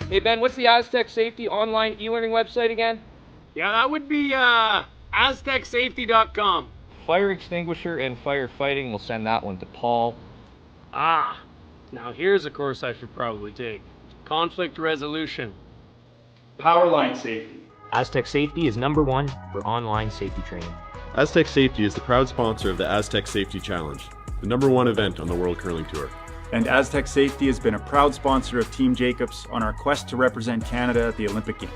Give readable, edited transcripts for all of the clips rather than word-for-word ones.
Hey Ben, what's the Aztec Safety online e-learning website again? Yeah, that would be aztecsafety.com. Fire extinguisher and firefighting, we'll send that one to Paul. Ah, now here's a course I should probably take. Conflict resolution. Power line safety. Aztec Safety is #1 for online safety training. Aztec Safety is the proud sponsor of the Aztec Safety Challenge, the #1 event on the World Curling Tour. And Aztec Safety has been a proud sponsor of Team Jacobs on our quest to represent Canada at the Olympic Games.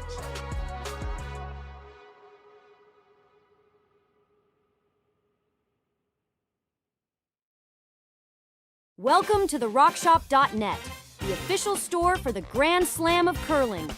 Welcome to the rockshop.net, the official store for the Grand Slam of curling.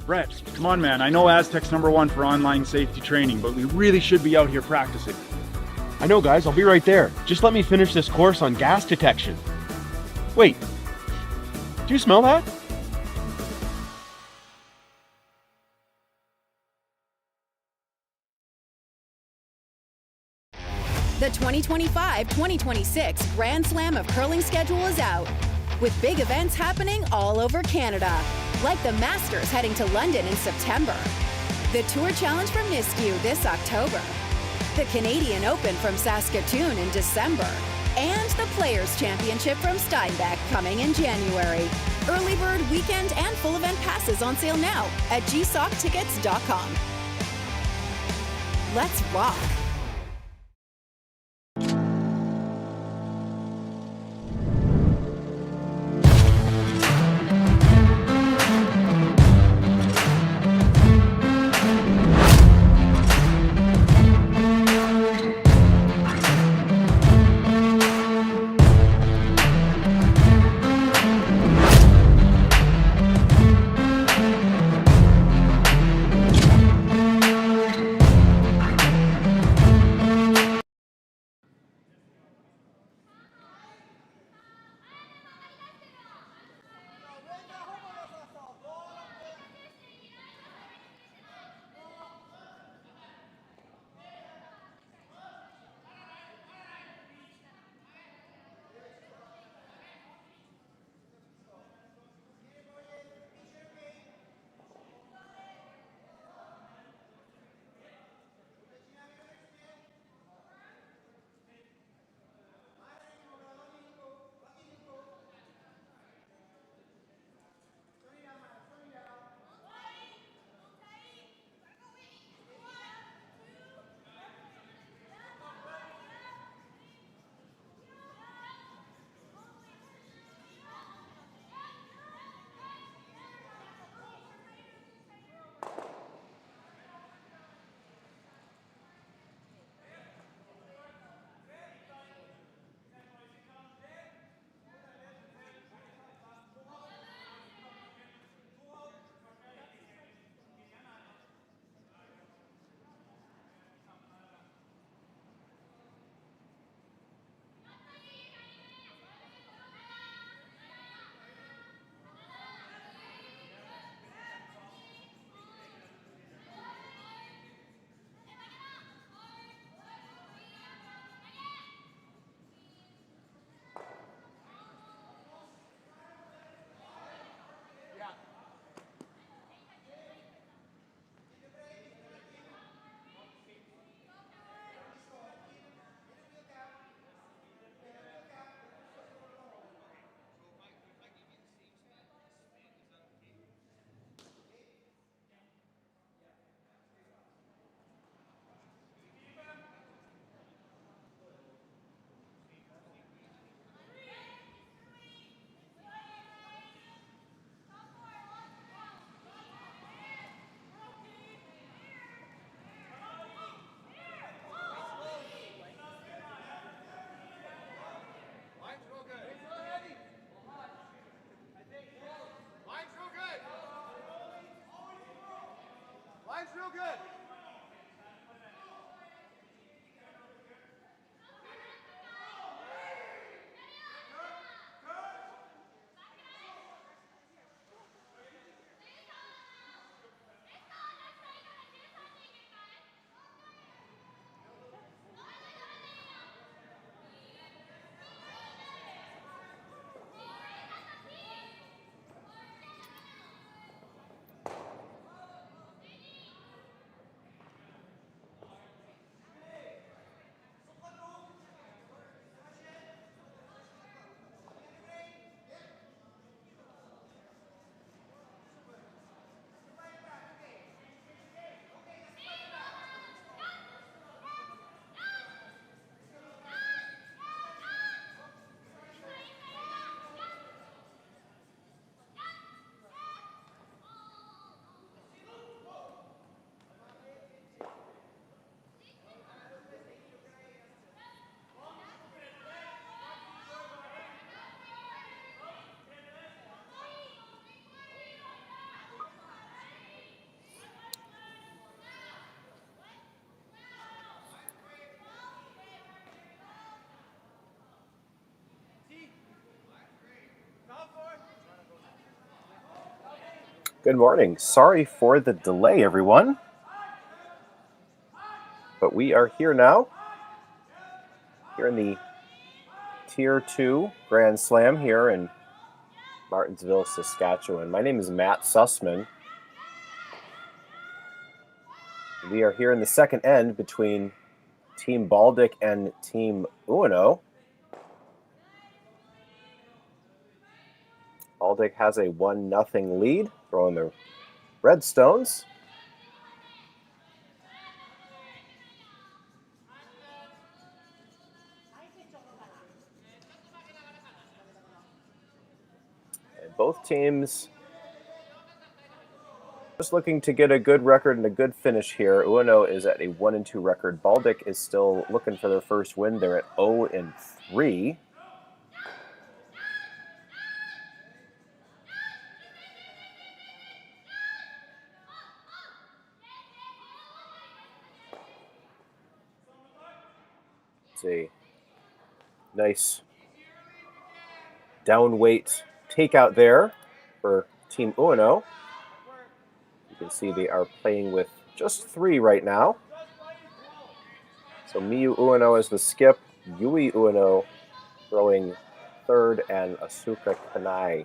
Brett, come on, man. I know Aztec's #1 for online safety training, but we really should be out here practicing. I know, guys. I'll be right there. Just let me finish this course on gas detection. Wait. Do you smell that? The 2025-2026 Grand Slam of Curling schedule is out, with big events happening all over Canada, like the Masters heading to London in September, the Tour Challenge from Nisku this October, the Canadian Open from Saskatchewan in December, and the Players' Championship from Steinbach coming in January. Early bird weekend and full event passes on sale now at gsoctickets.com. Let's rock! Good morning. Sorry for the delay, everyone. But we are here now. Here in the Tier 2 Grand Slam here in Martensville, Saskatchewan. My name is Matt Sussman. We are here in the second end between Team Bauldic and Team Ueno. Bauldic has a 1-0 lead, throwing the red stones. And both teams just looking to get a good record and a good finish here. Ueno is at a 1-2 record. Bauldic is still looking for their first win. They're at 0-3. It's a nice down weight takeout there for Team Ueno. You can see they are playing with just 3 right now. So Miyu Ueno is the skip, Yui Ueno throwing third, and Asuka Kanai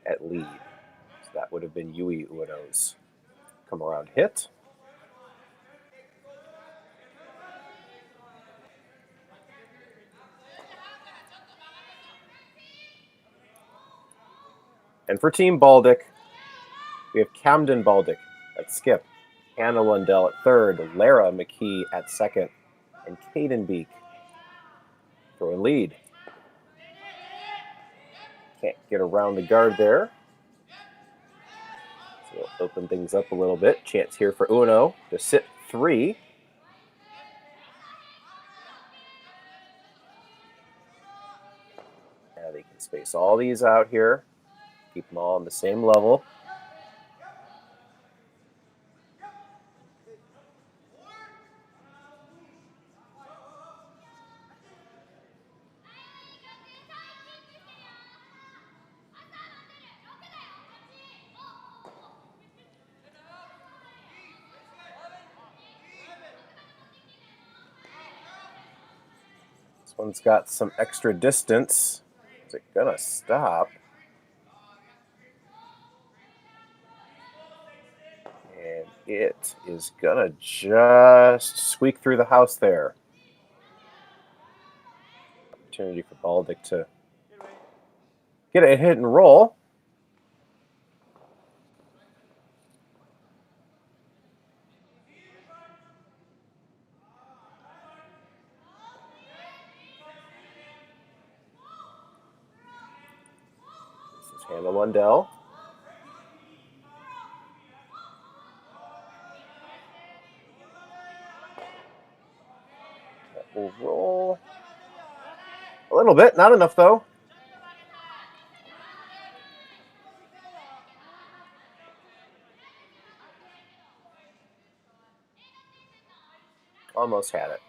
at lead. So that would have been Yui Ueno's come around hit. And for Team Bauldic, we have Kamdyn Bauldic at skip, Hannah Lundell at third, Lara McKee at second, and Caden Beek throwing lead. Can't get around the guard there. So we'll open things up a little bit. Chance here for Ueno to sit 3. Now they can space all these out here. Keep them all on the same level. This one's got some extra distance. Is it gonna stop? And it is gonna just squeak through the house there. Opportunity for Bauldic to get a hit and roll. This is Hannah Lundell. That will roll a little bit, not enough though. Almost had it.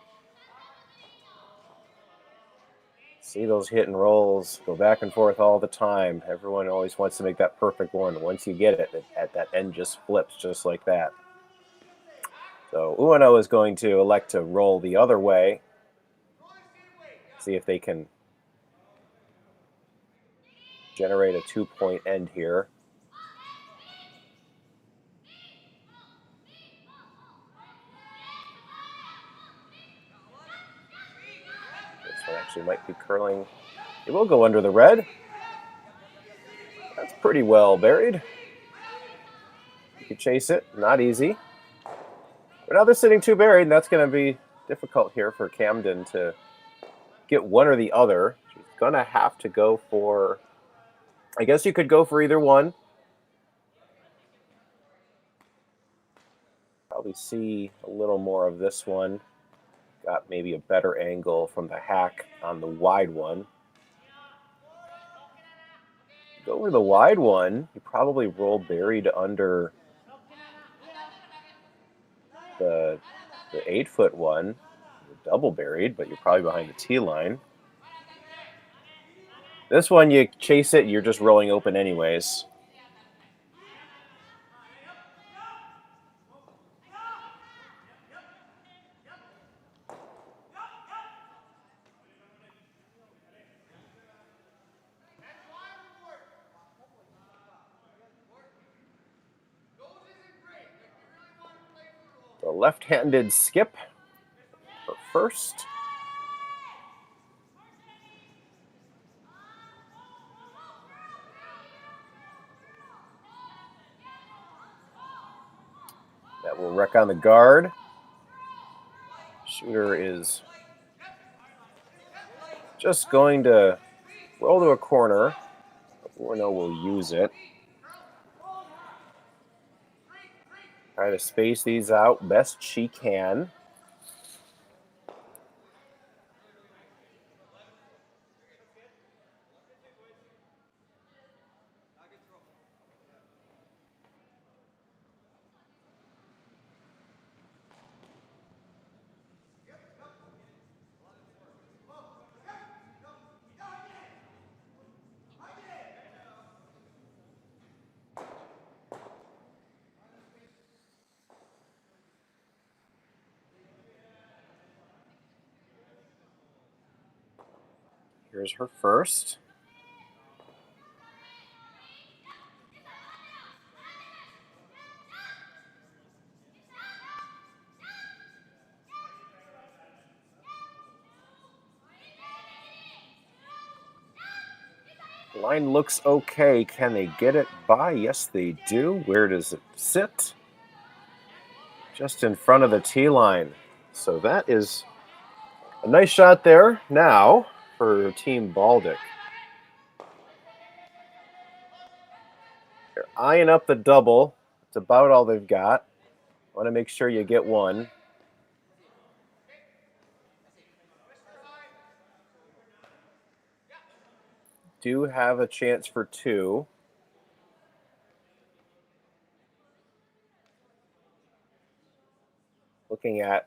See those hit and rolls go back and forth all the time. Everyone always wants to make that perfect one. Once you get it, at that end just flips just like that. So Ueno is going to elect to roll the other way. See if they can generate a 2-point end here. Actually might be curling. It will go under the red. That's pretty well buried. You can chase it, not easy. But now they're sitting 2 buried, and that's going to be difficult here for Kamdyn to get one or the other. She's going to have to go for, I guess you could go for either one. Probably see a little more of this one. Got maybe a better angle from the hack on the wide one. Go for the wide one. You probably roll buried under the 8-foot one. You're double buried, but you're probably behind the tee line. This one, you chase it, you're just rolling open anyways. left-handed skip for first. That will wreck on the guard. Shooter is just going to roll to a corner. Ueno will use it. Try to space these out best she can. Here's her first. Line looks okay. Can they get it by? Yes, they do. Where does it sit? Just in front of the tee line. So that is a nice shot there now for Team Bauldic. They're eyeing up the double. It's about all they've got. Want to make sure you get one. Do have a chance for two. Looking at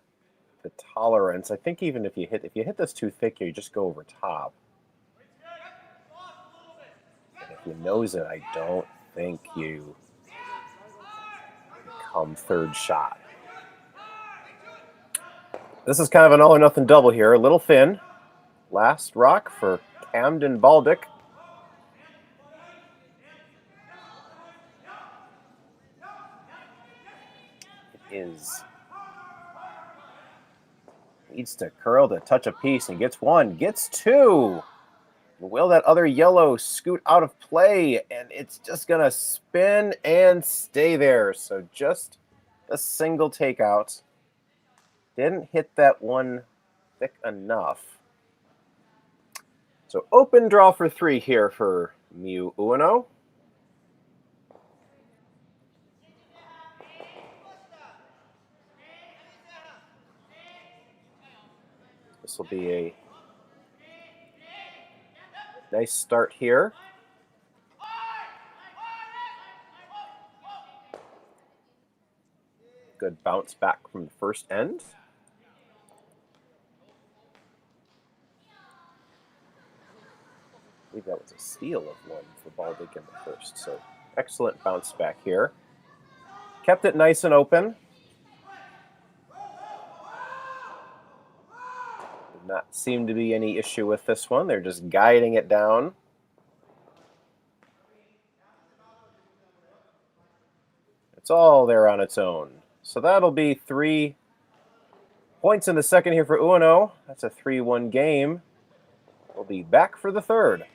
the tolerance, I think even if you hit this too thick, you just go over top. And if you nose it, I don't think you come third shot. This is kind of an all or nothing double here. A little thin. Last rock for Kamdyn Bauldic. Is needs to curl to touch a piece and gets one, gets two. Will that other yellow scoot out of play? And it's just gonna spin and stay there. So just a single takeout. Didn't hit that one thick enough. So open draw for three here for Miyu Ueno. This will be a nice start here. Good bounce back from the first end. I believe that was a steal of one for Bauldic in the first. So excellent bounce back here. Kept it nice and open. Not seem to be any issue with this one. They're just guiding it down. It's all there on its own. So that'll be 3 points in the second here for Ueno. That's a 3-1 game. We'll be back for the third.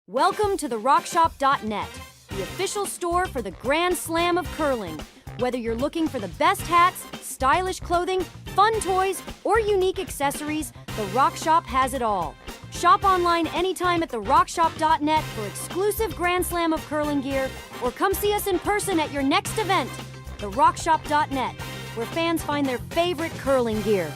Welcome to the RockShop.net, the official store for the Grand Slam of curling. Whether you're looking for the best hats, stylish clothing, fun toys, or unique accessories, the Rock Shop has it all. Shop online anytime at therockshop.net for exclusive Grand Slam of curling gear, or come see us in person at your next event. Therockshop.net, where fans find their favorite curling gear.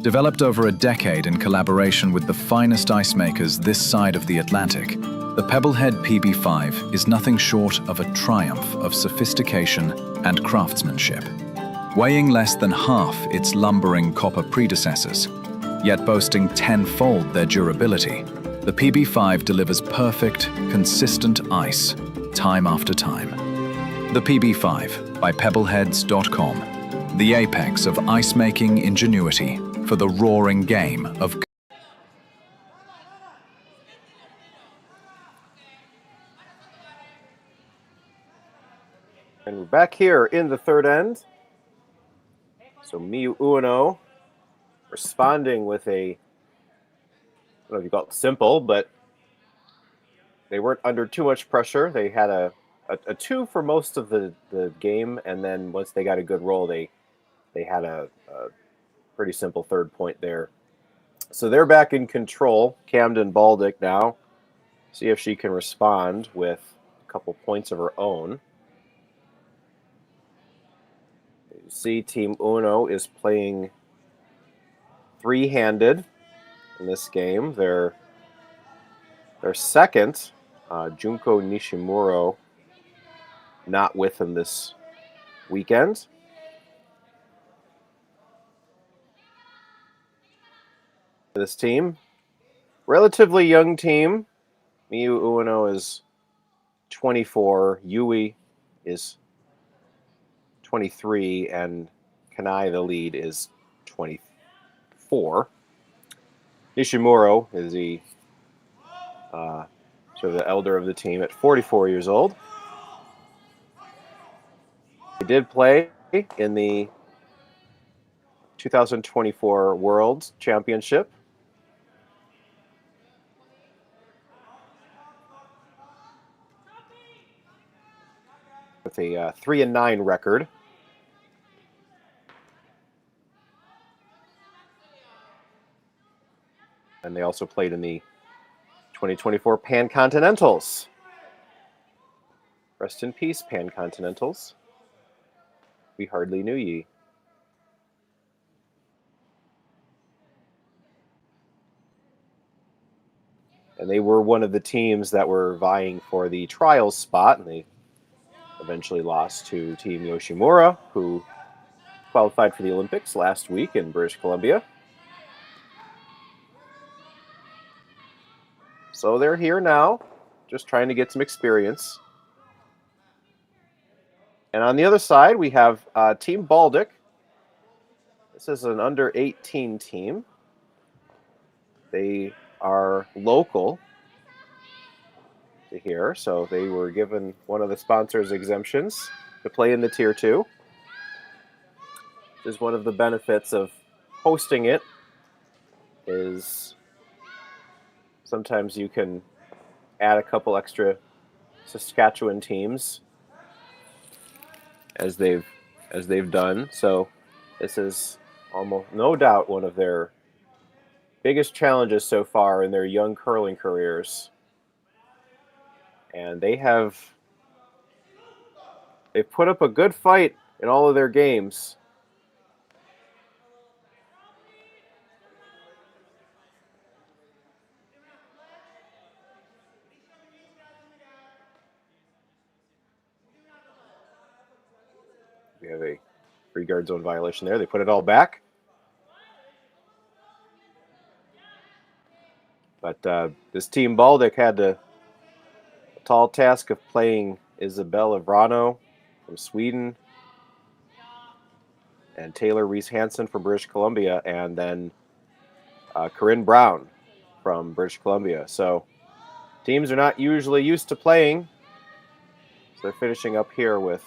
Developed over a decade in collaboration with the finest ice makers this side of the Atlantic, The Pebblehead PB5 is nothing short of a triumph of sophistication and craftsmanship. Weighing less than half its lumbering copper predecessors, yet boasting tenfold their durability, the PB5 delivers perfect, consistent ice, time after time. The PB5 by Pebbleheads.com, the apex of ice-making ingenuity for the roaring game of And we're back here in the third end. So Miyu Ueno responding with a, I don't know if you call it simple, but they weren't under too much pressure. They had a 2 for most of the game, and then once they got a good roll, they had a pretty simple third point there. So they're back in control. Kamdyn Bauldic now. See if she can respond with a couple points of her own. You see Team Ueno is playing three-handed in this game. Their second, Junko Nishimuro, not with them this weekend. This team, relatively young team. Miyu Ueno is 24, Yui is 23, and Kanai, the lead, is 24. Nishimuro is the sort of the elder of the team at 44 years old. He did play in the 2024 World Championship. With a 3-9 record. And they also played in the 2024 Pan-Continentals. Rest in peace, Pan-Continentals. We hardly knew ye. And they were one of the teams that were vying for the trials spot, and they eventually lost to Team Yoshimura, who qualified for the Olympics last week in British Columbia. So they're here now, just trying to get some experience. And on the other side, we have Team Bauldic. This is an under-18 team. They are local to here, so they were given one of the sponsors' exemptions to play in the Tier 2. Which is one of the benefits of hosting it, is sometimes you can add a couple extra Saskatchewan teams as they've done. So this is almost no doubt one of their biggest challenges so far in their young curling careers. And they've put up a good fight in all of their games. We have a free guard zone violation there. They put it all back. But this Team Bauldic had the tall task of playing Isabella Vrano from Sweden and Taylor Reese-Hansen from British Columbia, and then Corinne Brown from British Columbia. So teams are not usually used to playing. So they're finishing up here with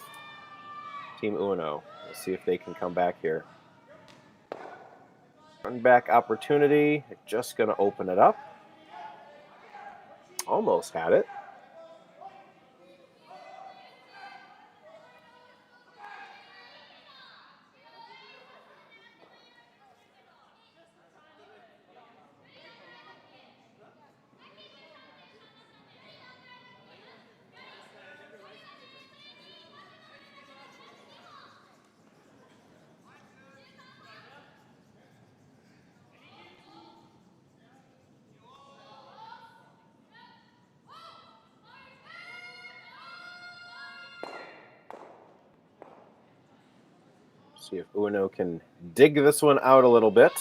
Team Ueno. Let's see if they can come back here. Run back opportunity. They're just going to open it up. Almost had it. See if Ueno can dig this one out a little bit.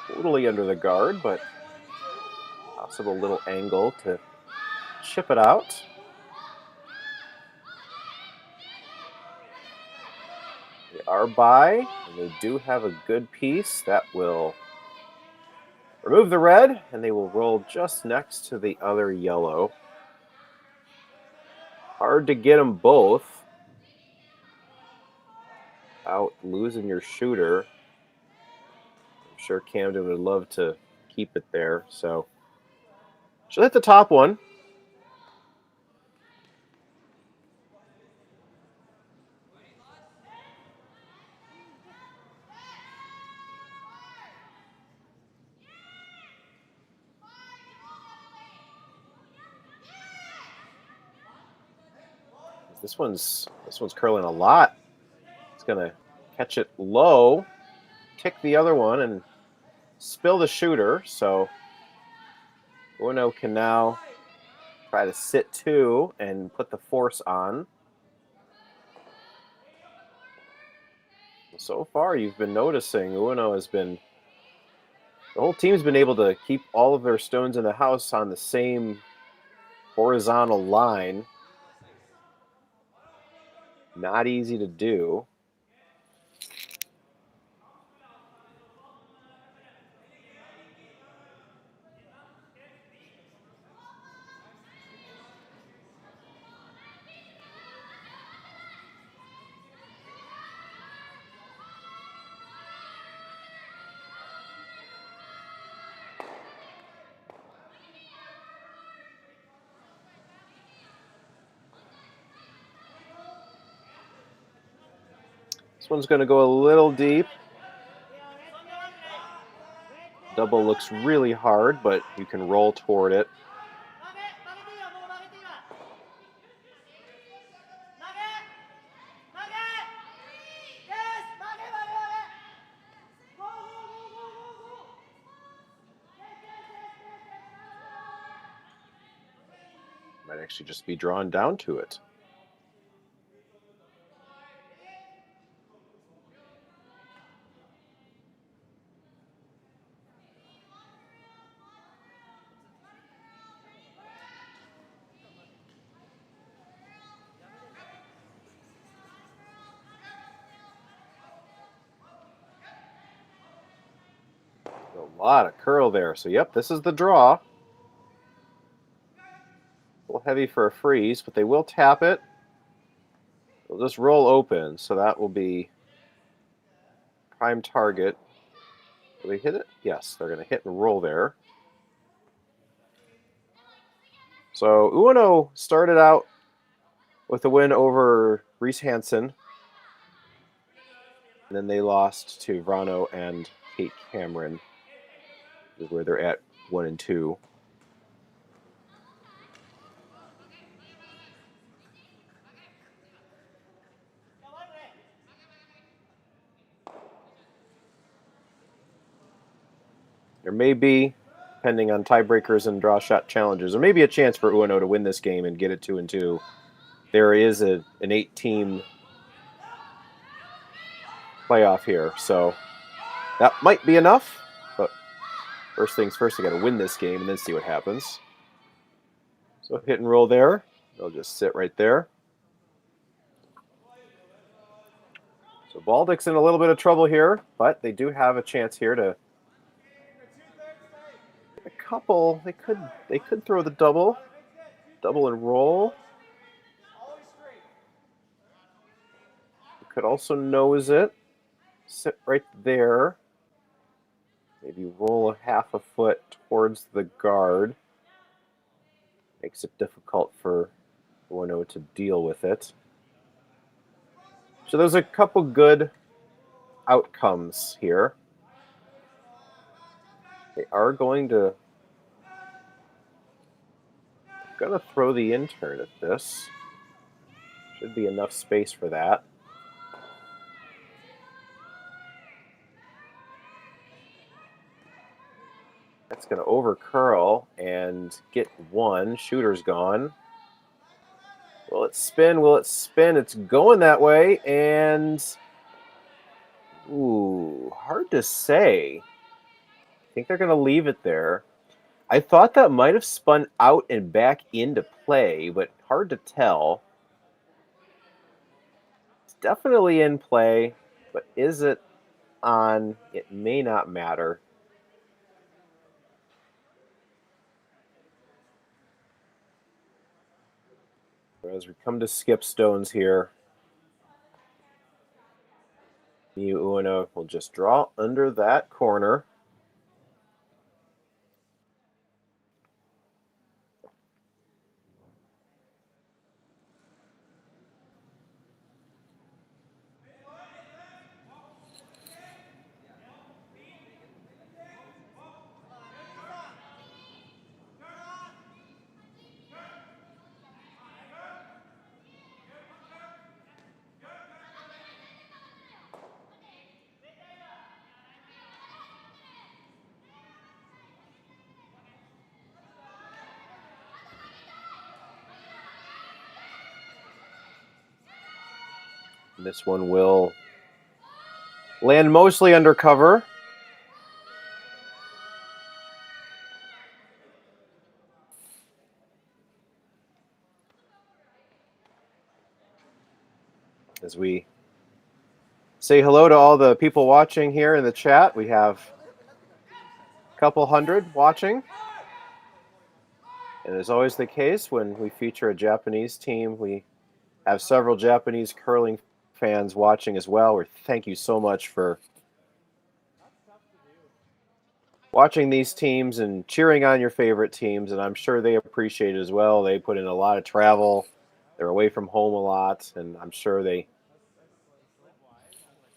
Totally under the guard, but possible little angle to chip it out. They are by, and they do have a good piece that will remove the red, and they will roll just next to the other yellow. Hard to get them both out losing your shooter. I'm sure Kamdyn would love to keep it there, so she'll hit the top one. This one's curling a lot. It's gonna catch it low, kick the other one, and spill the shooter. So Ueno can now try to sit two and put the force on. So far, you've been noticing Ueno has been, the whole team's been able to keep all of their stones in the house on the same horizontal line. Not easy to do. This one's going to go a little deep. Double looks really hard, but you can roll toward it. Might actually just be drawn down to it. A lot of curl there. So, yep, this is the draw. A little heavy for a freeze, but they will tap it. They'll just roll open, so that will be prime target. Will they hit it? Yes, they're going to hit and roll there. So Ueno started out with a win over Reese Hansen. And then they lost to Vrano and Kate Cameron, where they're at 1 and 2. There may be, depending on tiebreakers and draw shot challenges, there may be a chance for Ueno to win this game and get it 2 and 2. There is an 8-team playoff here, so that might be enough. But first things first, they got to win this game and then see what happens. So hit and roll there. They'll just sit right there. So Baudic's in a little bit of trouble here, but they do have a chance here to a couple. They could throw the double and roll. You could also nose it, sit right there. Maybe roll a half a foot towards the guard. Makes it difficult for Ueno to deal with it. So there's a couple good outcomes here. They are going to throw the intern at this. Should be enough space for that. That's going to over curl and get one. Shooter's gone. Will it it spin? Will it spin? It's going that way, and ooh, hard to say. I think they're going to leave it there. I thought that might have spun out and back into play, but hard to tell. It's definitely in play, but is it on? It may not matter. As we come to skip stones here, Miyu Ueno will just draw under that corner. This one will land mostly under cover. As we say hello to all the people watching here in the chat, we have a couple hundred watching. And as always the case, when we feature a Japanese team, we have several Japanese curling fans watching as well. Thank you so much for watching these teams and cheering on your favorite teams, and I'm sure they appreciate it as well. They put in a lot of travel. They're away from home a lot, and I'm sure they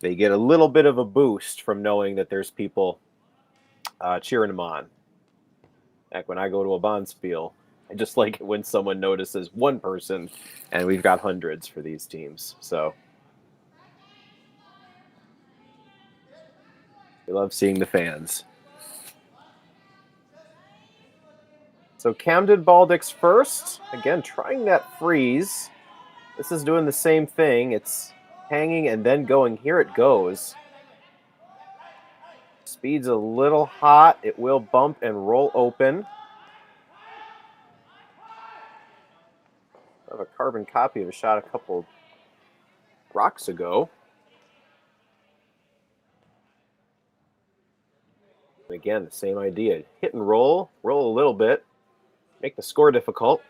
get a little bit of a boost from knowing that there's people cheering them on. Like when I go to a Bonspiel, I just like it when someone notices one person, and we've got hundreds for these teams. So we love seeing the fans. So Kamdyn Bauldic first. Again, trying that freeze. This is doing the same thing. It's hanging and then going. Here it goes. Speed's a little hot. It will bump and roll open. I have a carbon copy of a shot a couple rocks ago. Again, the same idea. Hit and roll a little bit, make the score difficult.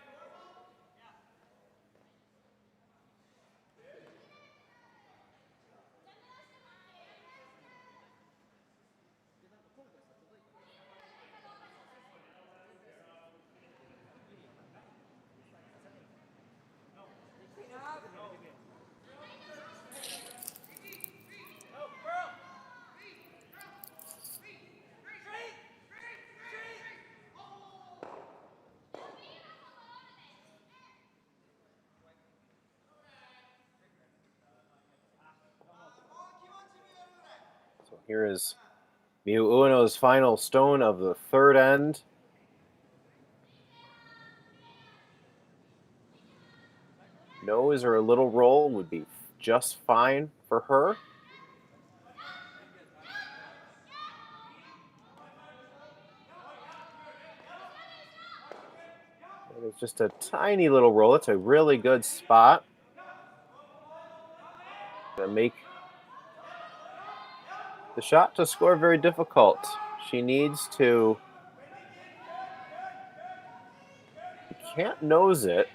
So here is Miyu Ueno's final stone of the third end. Nose or a little roll would be just fine for her. It's just a tiny little roll. It's a really good spot. Gonna make the shot to score very difficult. She needs to. You can't nose it.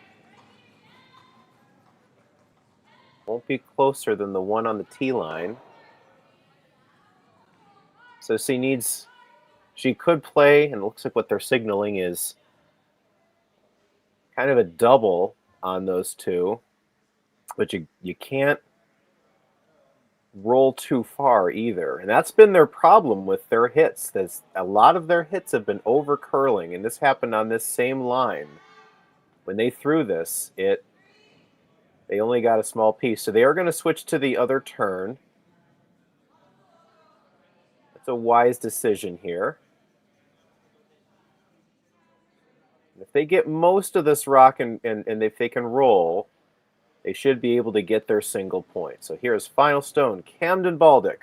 Won't be closer than the one on the tee line. So she could play, and it looks like what they're signaling is kind of a double on those two, but you can't roll too far either. And that's been their problem with their hits. A lot of their hits have been over curling, and this happened on this same line. When they threw this, they only got a small piece. So they are going to switch to the other turn. It's a wise decision here. If they get most of this rock and if they can roll, they should be able to get their single point. So here's final stone, Kamdyn Bauldic.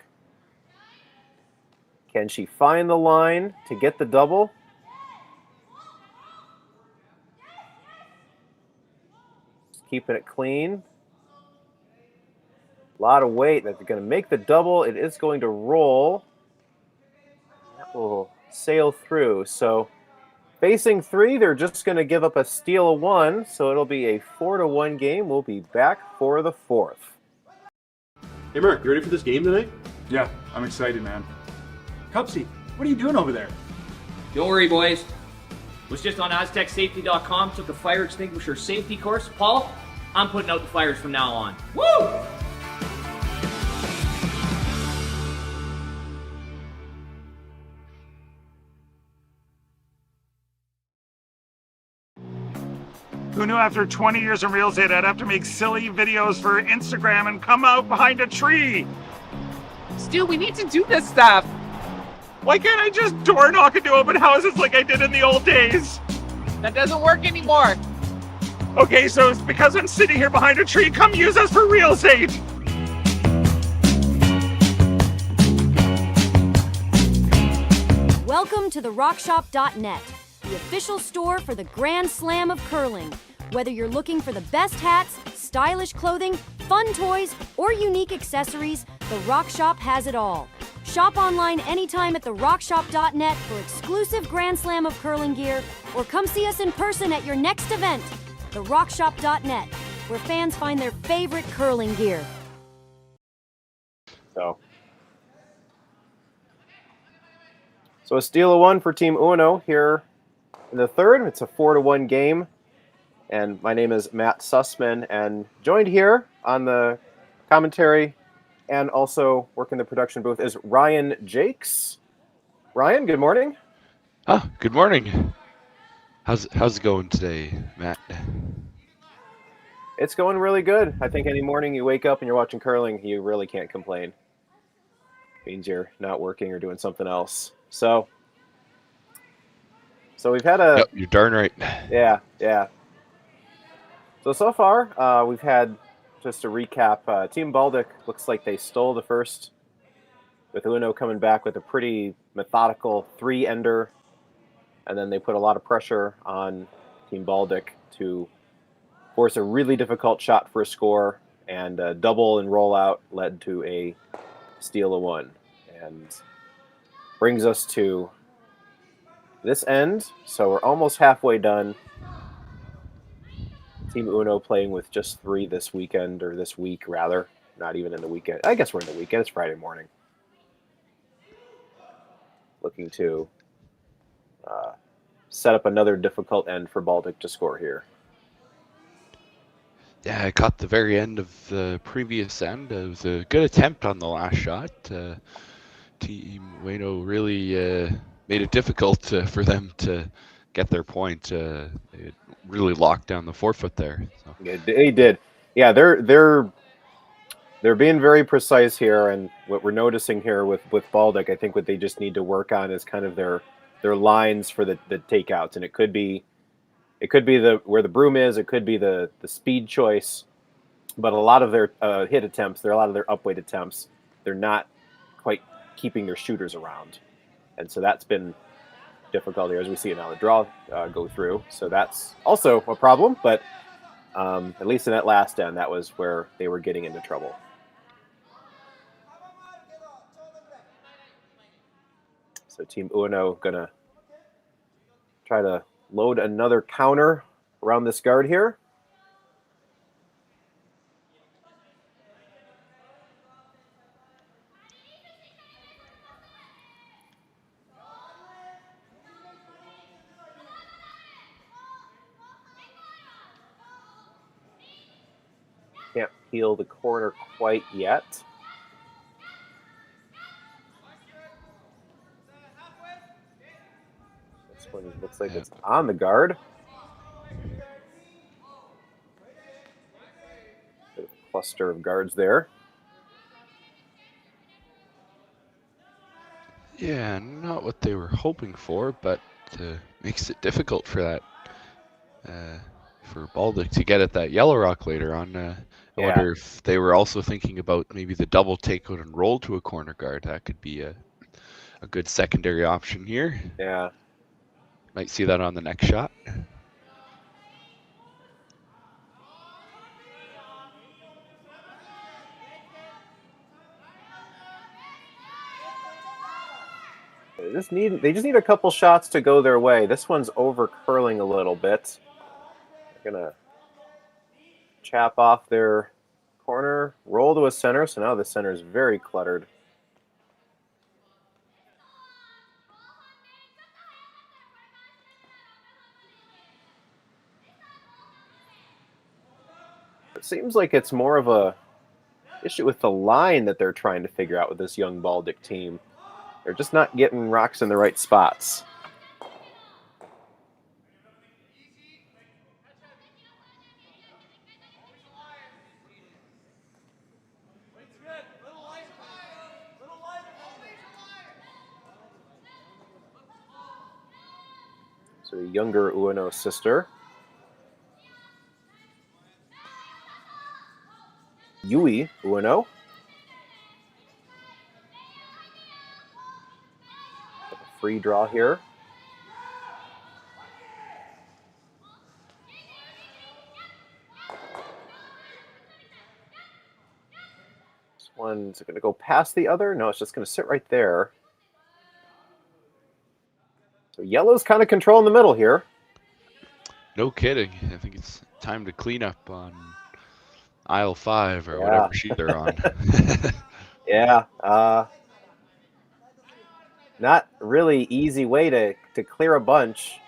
Can she find the line to get the double? Just keeping it clean. A lot of weight. That's going to make the double. It is going to roll. That will sail through. So facing 3, they're just going to give up a steal of 1. So it'll be a 4-1 game. We'll be back for the 4th. Hey Mark, you ready for this game tonight? Yeah, I'm excited, man. Cupsy, what are you doing over there? Don't worry, boys. Was just on AztecSafety.com, took a fire extinguisher safety course. Paul, I'm putting out the fires from now on. Woo! Who knew after 20 years in real estate I'd have to make silly videos for Instagram and come out behind a tree? Stu, we need to do this stuff. Why can't I just door knock into open houses like I did in the old days? That doesn't work anymore. Okay, so it's because I'm sitting here behind a tree. Come use us for real estate. Welcome to the RockShop.net, the official store for the Grand Slam of curling. Whether you're looking for the best hats, stylish clothing, fun toys, or unique accessories, the Rock Shop has it all. Shop online anytime at therockshop.net for exclusive Grand Slam of curling gear, or come see us in person at your next event. Therockshop.net, where fans find their favorite curling gear. So a steal of 1 for Team Ueno here in the 3rd. It's a 4-1 game. And my name is Matt Sussman, and joined here on the commentary and also working the production booth is Ryan Jakes. Ryan, good morning. Oh, good morning. How's it going today, Matt? It's going really good. I think any morning you wake up and you're watching curling, you really can't complain. Means you're not working or doing something else. So we've had a... Yep, you're darn right. Yeah. So far, we've had, just to recap, Team Bauldic looks like they stole the first, with Ueno coming back with a pretty methodical 3-ender, and then they put a lot of pressure on Team Bauldic to force a really difficult shot for a score, and a double and rollout led to a steal of 1, and brings us to this end. So we're almost halfway done. Team Ueno playing with just 3 this weekend, or this week rather. Not even in the weekend. I guess we're in the weekend. It's Friday morning. Looking to set up another difficult end for Bauldic to score here. Yeah, I caught the very end of the previous end. It was a good attempt on the last shot. Team Ueno really made it difficult for them to get their point. It really locked down the forefoot there. So. Yeah, they did. Yeah, they're being very precise here, and what we're noticing here with Bauldic, I think what they just need to work on is kind of their lines for the takeouts, and it could be where the broom is, it could be the speed choice, but a lot of their hit attempts, a lot of their upweight attempts, they're not quite keeping their shooters around, and so that's been difficult here as we see it now. The draw go through, so that's also a problem, but at least in that last end, that was where they were getting into trouble. So Team Ueno gonna try to load another counter around this guard here. Can't peel the corner quite yet. This one looks like it's on the guard. Bit of a cluster of guards there. Yeah, not what they were hoping for, but makes it difficult for that for Bauldic to get at that yellow rock later on. I wonder if they were also thinking about maybe the double takeout and roll to a corner guard. That could be a good secondary option here. Yeah. Might see that on the next shot. They just need a couple shots to go their way. This one's over curling a little bit. They're gonna chap off their corner, roll to a center. So now the center is very cluttered. It seems like it's more of a issue with the line that they're trying to figure out with this young Bauldic team. They're just not getting rocks in the right spots. So the younger Ueno sister. Yui Ueno. Free draw here. This one's going to go past the other. No, it's just going to sit right there. So yellow's kind of controlling the middle here. No kidding. I think it's time to clean up on aisle 5 or whatever sheet they're on. Yeah. Not really easy way to clear a bunch.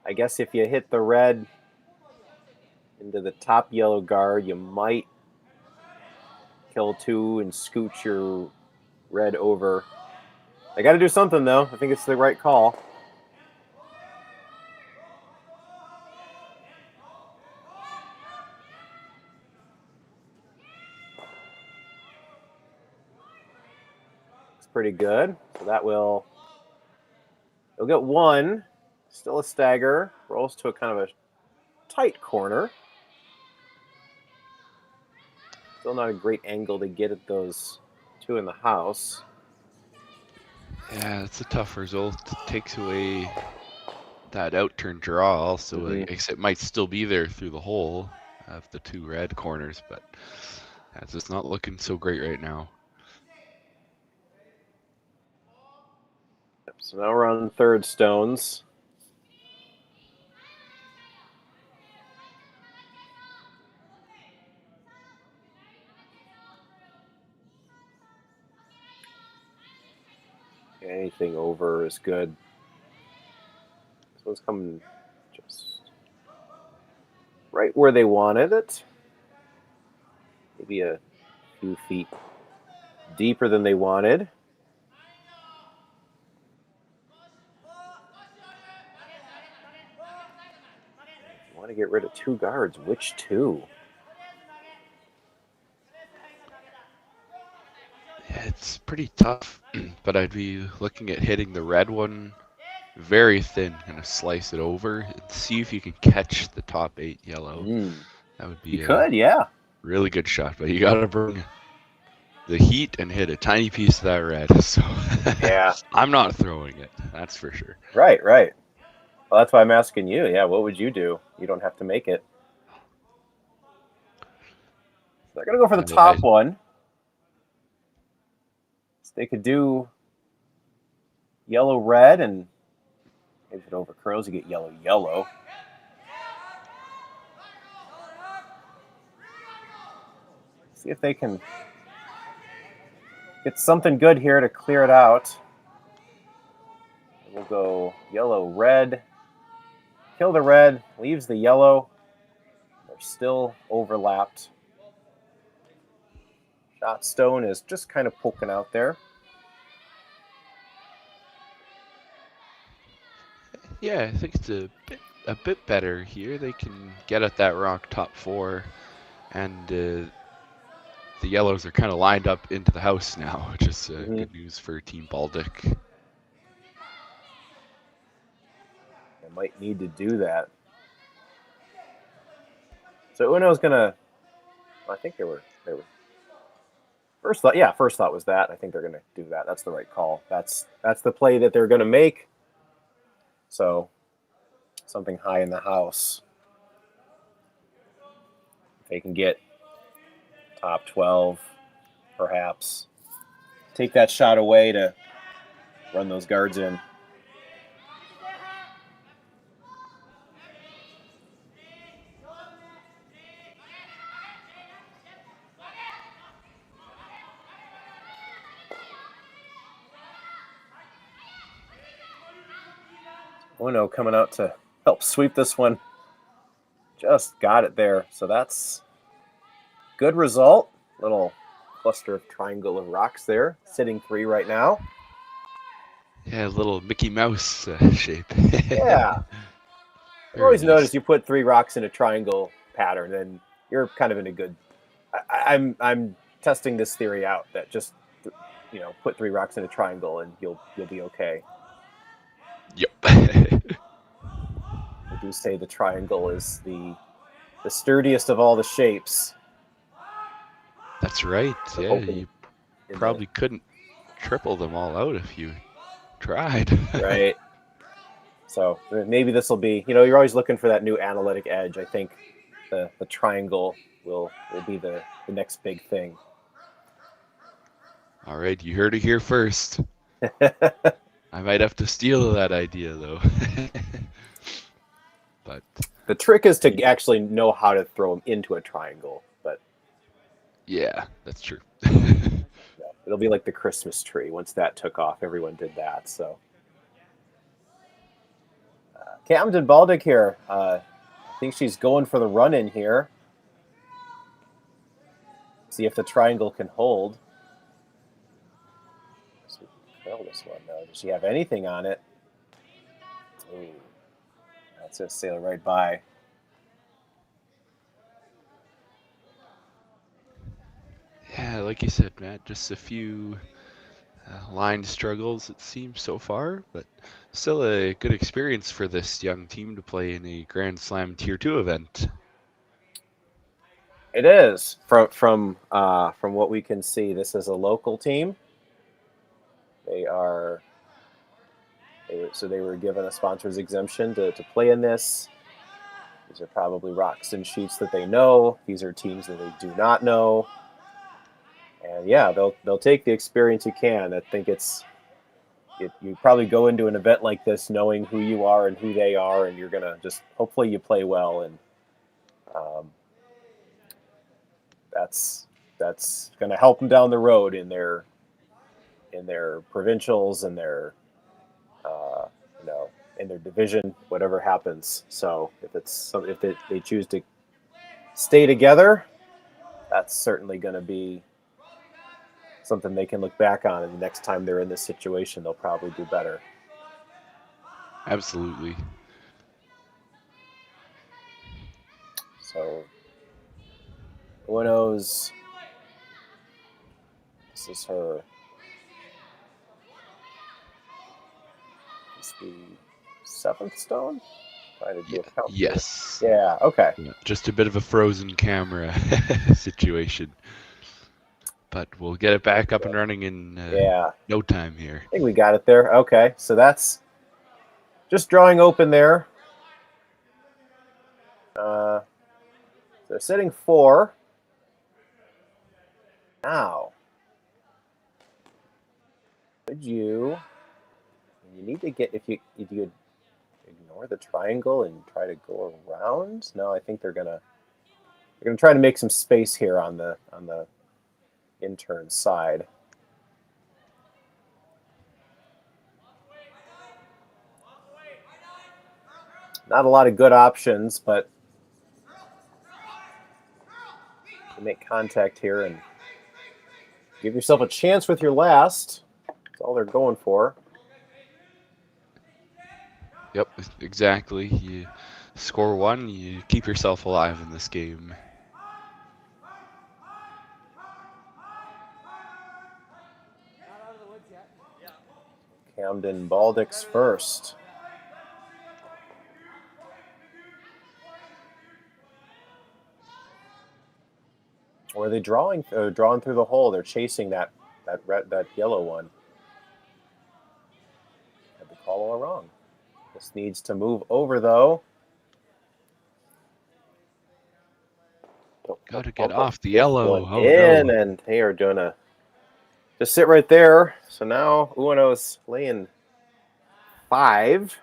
I guess if you hit the red into the top yellow guard, you might kill 2 and scooch your red over. They got to do something, though. I think it's the right call. Pretty good. So that will, they'll get 1, still a stagger, rolls to a kind of a tight corner. Still not a great angle to get at those 2 in the house. Yeah, it's a tough result. It takes away that outturn draw also. I guess it might still be there through the hole of the 2 red corners, but it's just not looking so great right now. So now we're on third stones. Anything over is good. This one's coming just right where they wanted it. Maybe a few feet deeper than they wanted. To get rid of 2 guards. Which 2? Yeah, it's pretty tough, but I'd be looking at hitting the red one very thin, kind of slice it over and see if you can catch the top 8 yellow. That would be really good shot, but you got to bring the heat and hit a tiny piece of that red. So I'm not throwing it, that's for sure. Right. Well, that's why I'm asking you. Yeah, what would you do? You don't have to make it. They're going to go for the top one. So they could do yellow-red, and if it overcurls, you get yellow-yellow. See if they can get something good here to clear it out. We'll go yellow-red. Kill the red, leaves the yellow. They're still overlapped. Shot stone is just kind of poking out there. Yeah, I think it's a bit better here. They can get at that rock top 4, and the yellows are kind of lined up into the house now, which is good news for Team Bauldic. Might need to do that. So Ueno's gonna. I think they were. First thought was that. I think they're gonna do that. That's the right call. That's the play that they're gonna make. So something high in the house. If they can get top 12, perhaps. Take that shot away to run those guards in. Ueno coming out to help sweep this one. Just got it there. So that's good result. Little cluster of triangle of rocks there. Sitting 3 right now. Yeah, a little Mickey Mouse shape. Yeah. I've always noticed you put 3 rocks in a triangle pattern, and you're kind of in a good. I'm testing this theory out that just put 3 rocks in a triangle and you'll be okay. Yep. I do say the triangle is the sturdiest of all the shapes. That's right. Yeah, you probably couldn't triple them all out if you tried. Right. So maybe this will be, you're always looking for that new analytic edge. I think the triangle will be the next big thing. All right, you heard it here first. I might have to steal that idea, though. But the trick is to actually know how to throw them into a triangle. But yeah, that's true. It'll be like the Christmas tree. Once that took off, everyone did that. So Kamdyn Bauldic here. I think she's going for the run-in here. See if the triangle can hold. Curl this one though. Does she have anything on it? Ooh, that's just sail right by. Yeah, like you said, Matt, just a few line struggles it seems so far, but still a good experience for this young team to play in a Grand Slam Tier 2 event. It is from what we can see. This is a local team. They were given a sponsor's exemption to play in this. These are probably rocks and sheets that they know. These are teams that they do not know. And yeah, they'll take the experience you can. I think you probably go into an event like this knowing who you are and who they are, and you're gonna just hopefully you play well, and that's gonna help them down the road in their provincials and their in their division, whatever happens. So if they choose to stay together, that's certainly going to be something they can look back on, and the next time they're in this situation, they'll probably do better. Absolutely. So Ueno's, this is her. It's the 7th stone? Trying to do a count. Yes. Yeah, okay. Yeah, just a bit of a frozen camera situation. But we'll get it back up and running in no time here. I think we got it there. Okay, so that's just drawing open there. They're sitting 4. Now, you need to get, if you ignore the triangle and try to go around. No, I think they're gonna try to make some space here on the intern side. Not a lot of good options, but you make contact here and give yourself a chance with your last. That's all they're going for. Yep, exactly. You score 1, you keep yourself alive in this game. Kamdyn Bauldic first. Or are they drawing through the hole? They're chasing that yellow one. Had the call all wrong. This needs to move over, though. Got to get off the yellow. Oh, in, no. and they are gonna just sit right there. So now Ueno's laying 5.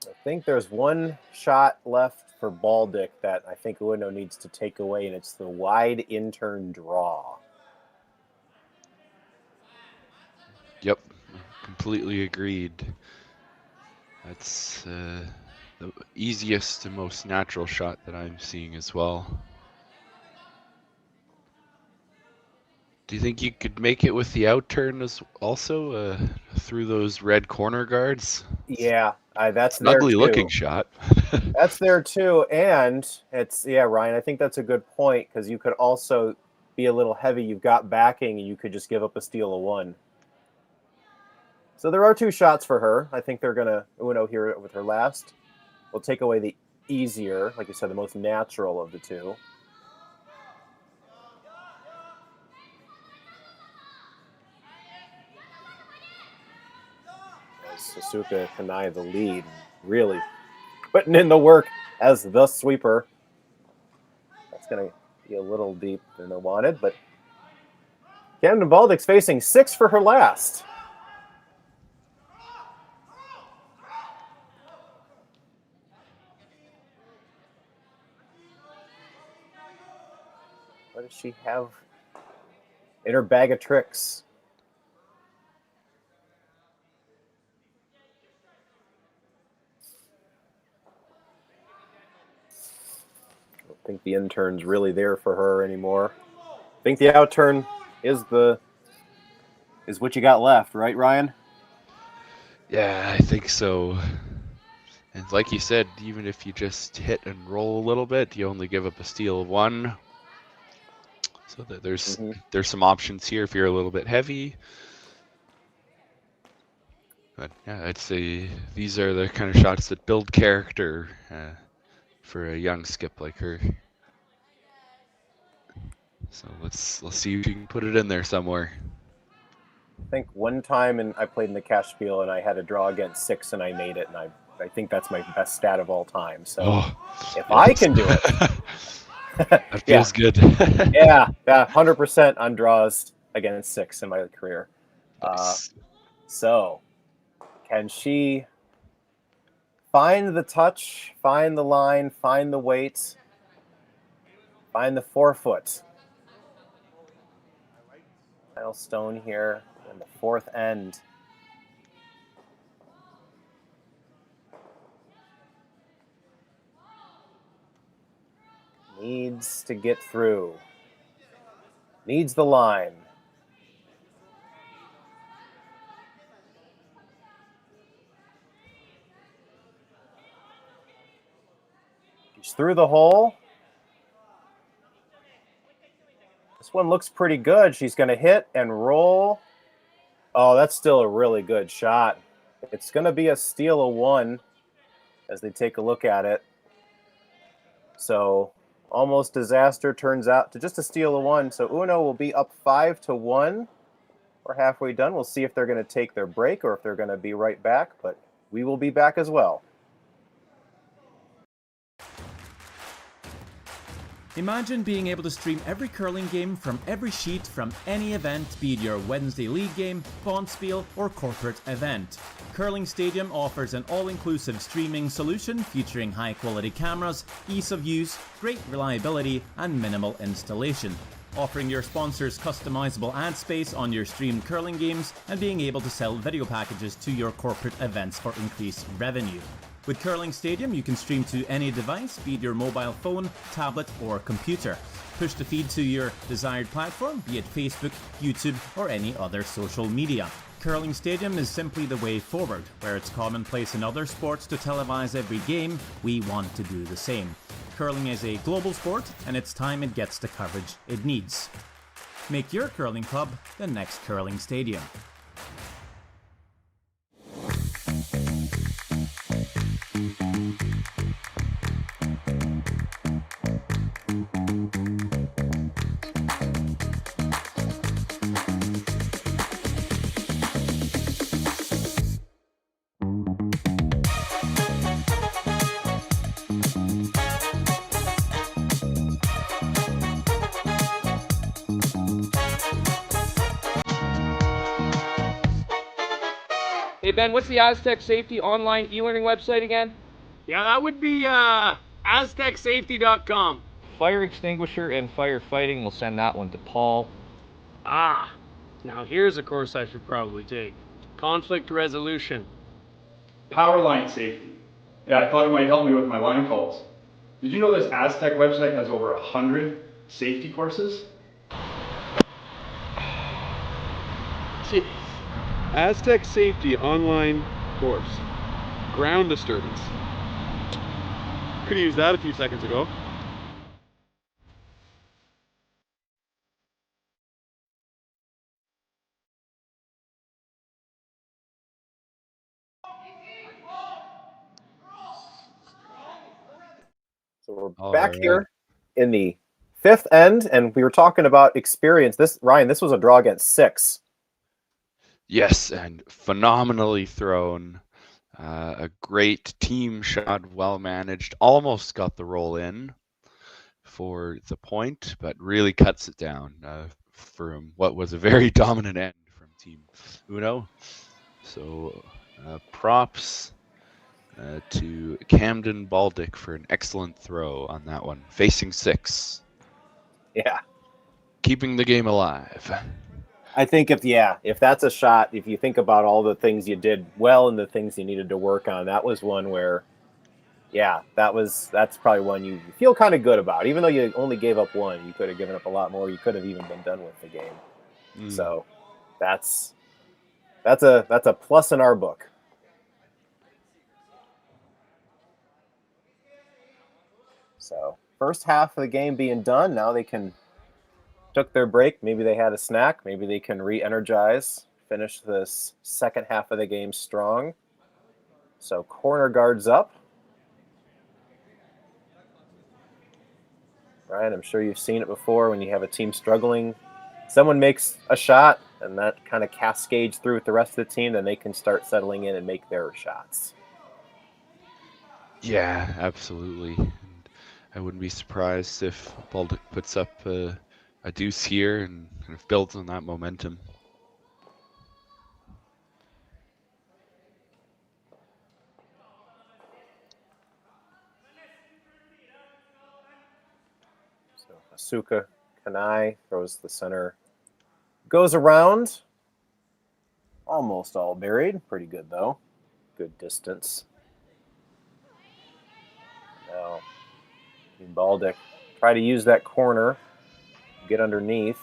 I think there's one shot left for Bauldic that I think Ueno needs to take away, and it's the wide in-turn draw. Yep, completely agreed. That's the easiest and most natural shot that I'm seeing as well. Do you think you could make it with the outturn as also through those red corner guards? Yeah, that's an ugly looking shot. That's there too, and it's Ryan. I think that's a good point because you could also be a little heavy. You've got backing, and you could just give up a steal of 1. So there are 2 shots for her. I think they're gonna Ueno here with her last. We'll take away the easier, like you said, the most natural of the 2. Suzuka Kanai the lead, really putting in the work as the sweeper. That's going to be a little deep than I wanted, but Kamdyn Bauldic facing 6 for her last. What does she have in her bag of tricks? I think the intern's really there for her anymore. I think the outturn is what you got left, right, Ryan? Yeah, I think so. And like you said, even if you just hit and roll a little bit, you only give up a steal of 1. So that there's some options here if you're a little bit heavy. But yeah, I'd say these are the kind of shots that build character for a young skip like her. So let's see if you can put it in there somewhere. I think one time I played in the cash spiel and I had a draw against 6 and I made it, and I think that's my best stat of all time. So if I can do it, that feels good. yeah, 100% on draws against 6 in my career. Nice. So can she find the touch, find the line, find the weight, find the forefoot? Milestone here in the 4th end. Needs to get through. Needs the line. She's through the hole. This one looks pretty good. She's going to hit and roll. Oh, that's still a really good shot. It's going to be a steal of 1 as they take a look at it. So almost disaster turns out to just a steal of 1. So Ueno will be up 5-1. We're halfway done. We'll see if they're going to take their break or if they're going to be right back, but we will be back as well. Imagine being able to stream every curling game from every sheet from any event, be it your Wednesday league game, bonspiel, or corporate event. Curling Stadium offers an all-inclusive streaming solution featuring high-quality cameras, ease of use, great reliability, and minimal installation. Offering your sponsors customizable ad space on your streamed curling games and being able to sell video packages to your corporate events for increased revenue. With Curling Stadium, you can stream to any device, be it your mobile phone, tablet, or computer. Push the feed to your desired platform, be it Facebook, YouTube, or any other social media. Curling Stadium is simply the way forward. Where it's commonplace in other sports to televise every game, we want to do the same. Curling is a global sport, and it's time it gets the coverage it needs. Make your curling club the next Curling Stadium. Hey Ben, what's the Aztec Safety online e-learning website again? Yeah, that would be aztecsafety.com. Fire extinguisher and firefighting, we'll send that one to Paul. Ah, now here's a course I should probably take. Conflict resolution. Power line safety. Yeah, I thought it might help me with my line calls. Did you know this Aztec website has over 100 safety courses? Jeez. Aztec Safety online course. Ground disturbance. Could have used that a few seconds ago. So we're back here in the fifth end, and we were talking about experience. Ryan, this was a draw against 6. Yes, and phenomenally thrown. A great team shot, well managed. Almost got the roll in for the point, but really cuts it down from what was a very dominant end from Team Ueno. So props to Kamdyn Bauldic for an excellent throw on that one. Facing 6. Yeah. Keeping the game alive. I think if that's a shot, if you think about all the things you did well and the things you needed to work on, that was one where, that's probably one you feel kind of good about. Even though you only gave up 1, you could have given up a lot more. You could have even been done with the game. So that's a plus in our book. So first half of the game being done, now they took their break. Maybe they had a snack. Maybe they can re-energize, finish this second half of the game strong. So corner guards up. Ryan, I'm sure you've seen it before when you have a team struggling. Someone makes a shot, and that kind of cascades through with the rest of the team, then they can start settling in and make their shots. Yeah, absolutely. And I wouldn't be surprised if Bauldic puts up a deuce here and kind of builds on that momentum. So Asuka Kanai throws the center. Goes around. Almost all buried. Pretty good, though. Good distance. Now, Bauldic try to use that corner. Get underneath.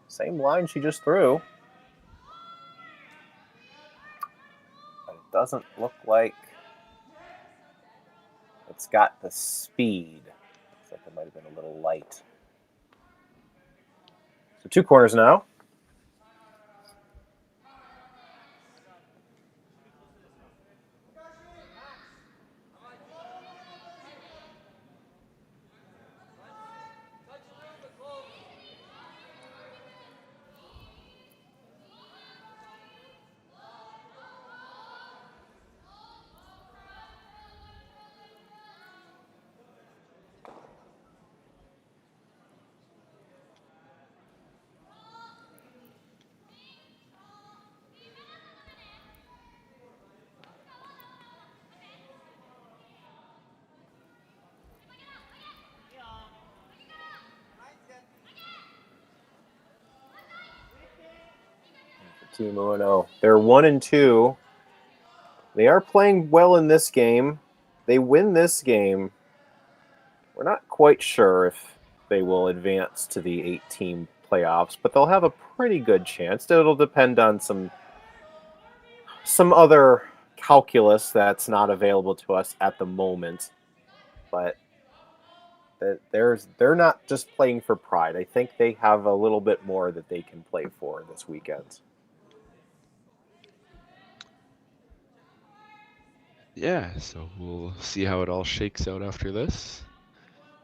Same line she just threw. But it doesn't look like it's got the speed. Looks like it might have been a little light. So 2 corners now. Team Ueno. They're 1-2. They are playing well in this game. They win this game. We're not quite sure if they will advance to the 8-team playoffs, but they'll have a pretty good chance. It'll depend on some some other calculus that's not available to us at the moment, but they're not just playing for pride. I think they have a little bit more that they can play for this weekend. Yeah, so we'll see how it all shakes out after this.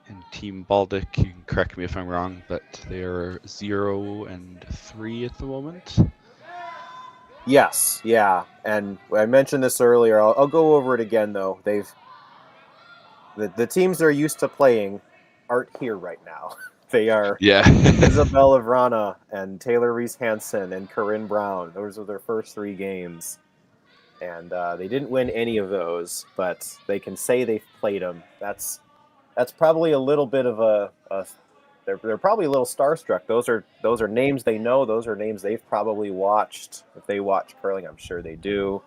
And Team Bauldic, you can correct me if I'm wrong, but they are 0-3 at the moment. Yes, yeah, and I mentioned this earlier. I'll go over it again though. The teams they're used to playing aren't here right now. They are Isabella Vrana and Taylor Reese Hansen and Corinne Brown. Those are their first 3 games. And they didn't win any of those, but they can say they've played them. That's probably a little bit of they're probably a little starstruck. Those are names they know. Those are names they've probably watched. If they watch curling, I'm sure they do.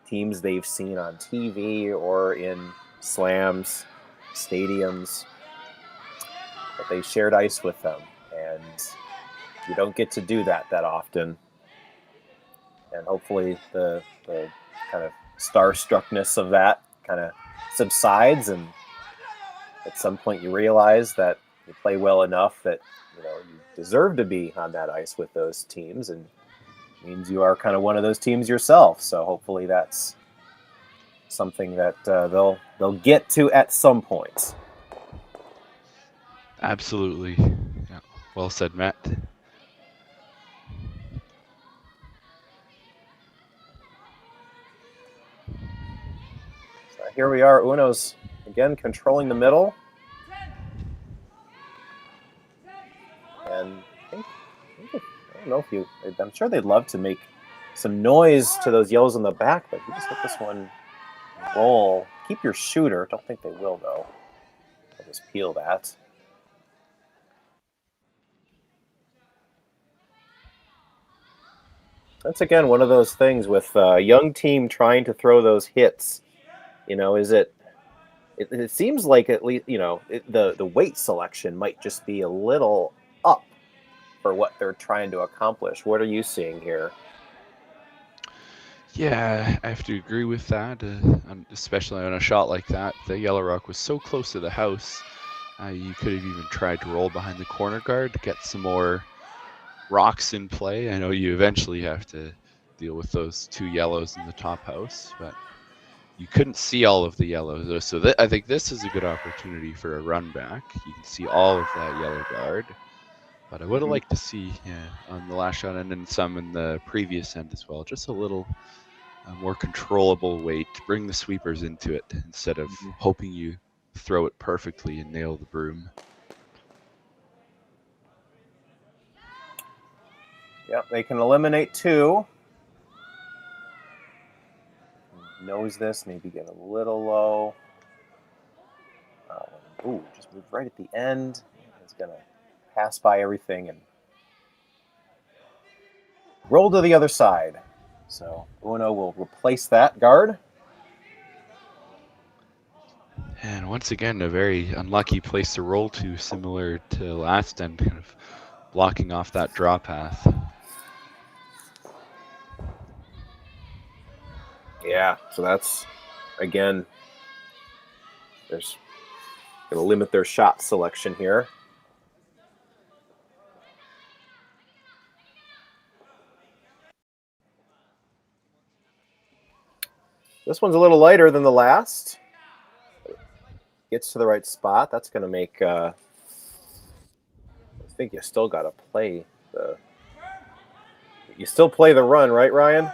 Teams they've seen on TV or in slams, stadiums. But they shared ice with them, and you don't get to do that often. And hopefully the kind of starstruckness of that kind of subsides, and at some point you realize that you play well enough that you deserve to be on that ice with those teams, and it means you are kind of one of those teams yourself. So hopefully that's something that they'll get to at some point. Absolutely. Yeah. Well said, Matt. Here we are. Ueno's again controlling the middle. And I don't know if I'm sure they'd love to make some noise to those yellows in the back, but you just let this one roll. Keep your shooter. Don't think they will, though. I'll just peel that. That's, again, one of those things with a young team trying to throw those hits. It seems like at least, the weight selection might just be a little up for what they're trying to accomplish. What are you seeing here? Yeah, I have to agree with that, especially on a shot like that. The yellow rock was so close to the house, you could have even tried to roll behind the corner guard to get some more rocks in play. I know you eventually have to deal with those 2 yellows in the top house, but you couldn't see all of the yellows. So I think this is a good opportunity for a run back. You can see all of that yellow guard. But I would have liked to see on the last shot and then some in the previous end as well. Just a little more controllable weight to bring the sweepers into it instead of hoping you throw it perfectly and nail the broom. Yep, they can eliminate 2. Nose this, maybe get a little low. Just move right at the end. It's going to pass by everything and roll to the other side. So Ueno will replace that guard. And once again, a very unlucky place to roll to, similar to last end, kind of blocking off that draw path. Yeah, so that's, again, there's going to limit their shot selection here. This one's a little lighter than the last. Gets to the right spot. That's going to make, I think you still got to play you still play the run, right, Ryan?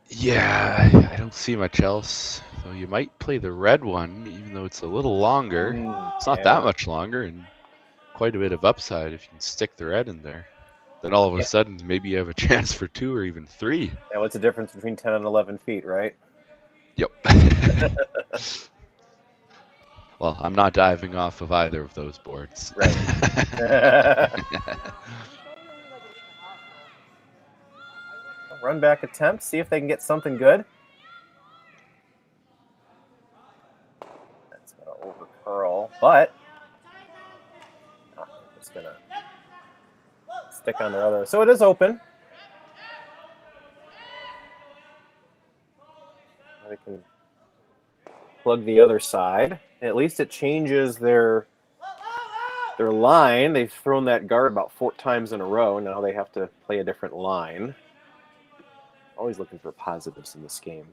Yeah, I don't see much else. So you might play the red one, even though it's a little longer. It's not that much longer, and quite a bit of upside if you can stick the red in there. Then all of a sudden, maybe you have a chance for 2 or even 3. Yeah, what's the difference between 10 and 11 feet, right? Yep. Well, I'm not diving off of either of those boards. Right. Run back attempt, see if they can get something good. That's going to over curl, but it's going to stick on the other. So it is open. plug the other side. At least it changes their line. They've thrown that guard about 4 times in a row. Now they have to play a different line. Always looking for positives in this game.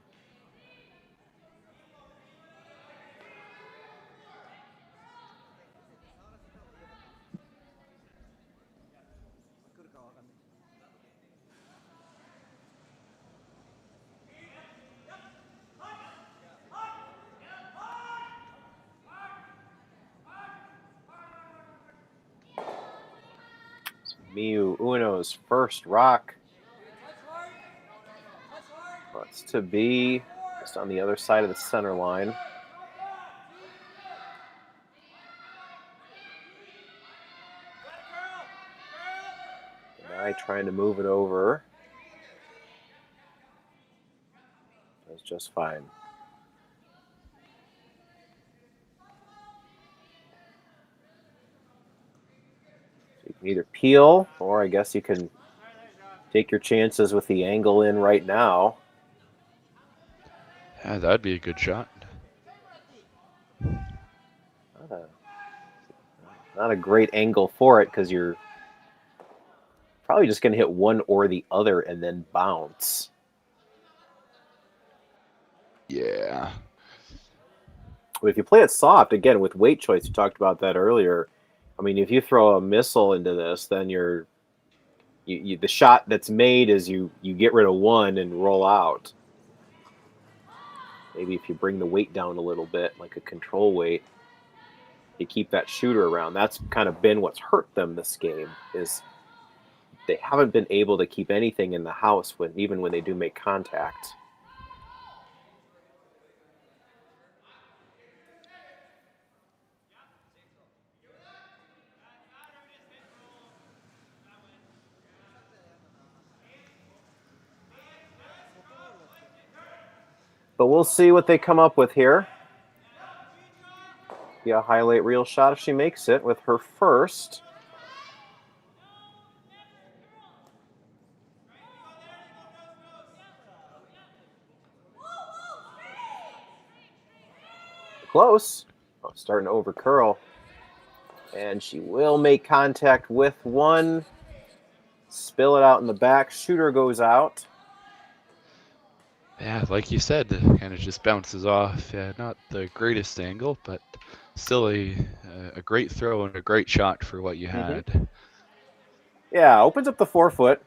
Miyu Ueno's first rock. Wants to be just on the other side of the center line. Guy trying to move it over. Does just fine. So you can either peel, or I guess you can take your chances with the angle in right now. Yeah, that'd be a good shot. Not a great angle for it, because you're probably just going to hit one or the other and then bounce. Yeah. But if you play it soft, again, with weight choice, you talked about that earlier. I mean, if you throw a missile into this, then the shot that's made is you get rid of one and roll out. Maybe if you bring the weight down a little bit, like a control weight, you keep that shooter around. That's kind of been what's hurt them this game, is they haven't been able to keep anything in the house even when they do make contact. But we'll see what they come up with here. Yeah, highlight reel shot if she makes it with her first. Close. Oh, starting to over curl. And she will make contact with one. Spill it out in the back. Shooter goes out. Yeah, like you said, kind of just bounces off. Yeah, not the greatest angle, but still a great throw and a great shot for what you had. Mm-hmm. Yeah, opens up the 4-foot,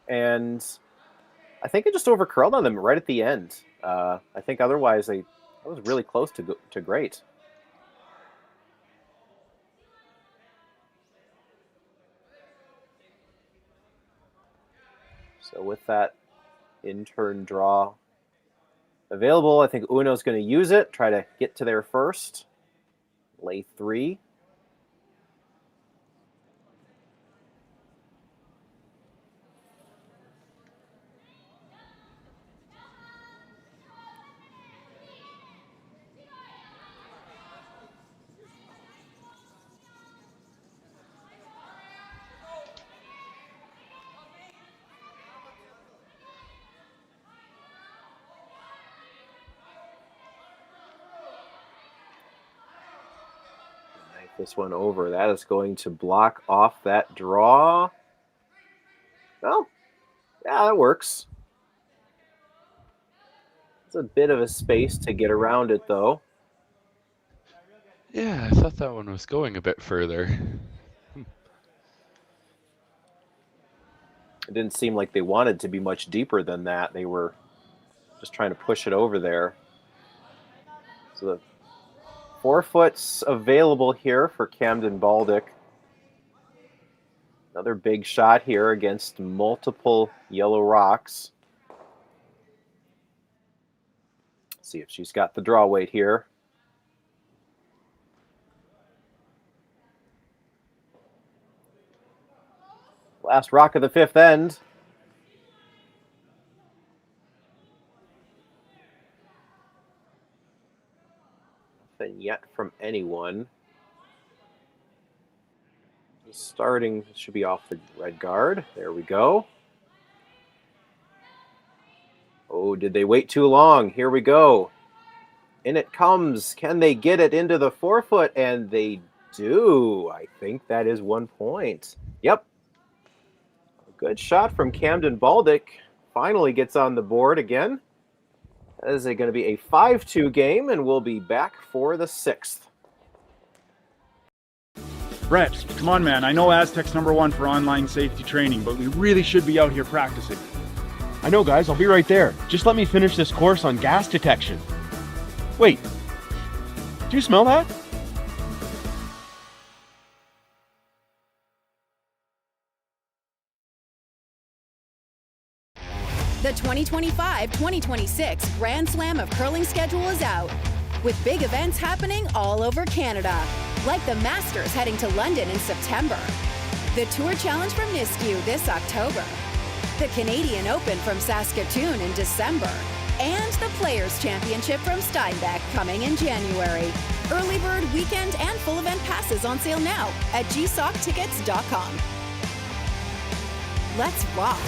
and I think it just over curled on them right at the end. I think otherwise that was really close to great. So with that in-turn draw available, I think Ueno's going to use it, try to get to there first. Lay 3. This one over. That is going to block off that draw. Well, yeah, that works. It's a bit of a space to get around it, though. Yeah, I thought that one was going a bit further. It didn't seem like they wanted to be much deeper than that. They were just trying to push it over there. So the 4-foot's available here for Kamdyn Bauldic. Another big shot here against multiple yellow rocks. See if she's got the draw weight here. Last rock of the 5th end. Nothing yet from anyone. Starting, should be off the red guard. There we go. Oh, did they wait too long? Here we go. In it comes. Can they get it into the 4-foot? And they do. I think that is 1 point. Yep. A good shot from Kamdyn Bauldic. Finally gets on the board again. That is going to be a 5-2 game, and we'll be back for the 6th. Brett, come on, man. I know Aztec's #1 for online safety training, but we really should be out here practicing. I know, guys. I'll be right there. Just let me finish this course on gas detection. Wait. Do you smell that? The 2025-2026 Grand Slam of Curling schedule is out, with big events happening all over Canada, like the Masters heading to London in September, the Tour Challenge from Nisku this October, the Canadian Open from Saskatchewan in December, and the Players' Championship from Steinbeck coming in January. Early bird weekend and full event passes on sale now at gsoctickets.com. Let's rock!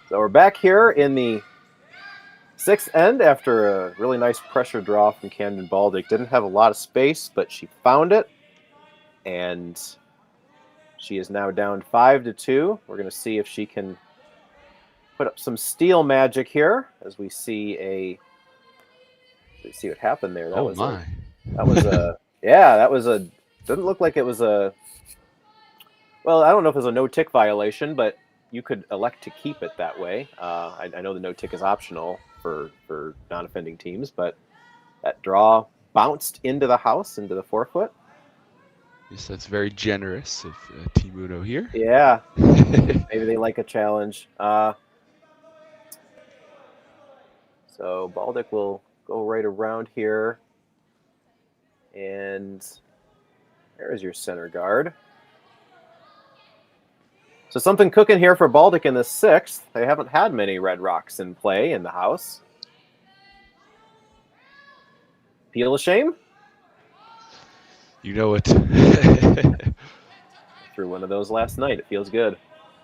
So we're back here in the 6th end after a really nice pressure draw from Kamdyn Bauldic. Didn't have a lot of space, but she found it. And she is now down 5-2. We're going to see if she can put up some steal magic here as we see let's see what happened there. That was a didn't look like it was a, well, I don't know if it was a no-tick violation, but you could elect to keep it that way. I know the no-tick is optional for non-offending teams, but that draw bounced into the house, into the 4-foot. Yes, that's very generous of Team Ueno here. Yeah, maybe they like a challenge. So Bauldic will go right around here. And there's your center guard. So something cooking here for Bauldic in the 6th. They haven't had many red rocks in play in the house. Feel a shame? You know it. Threw one of those last night. It feels good.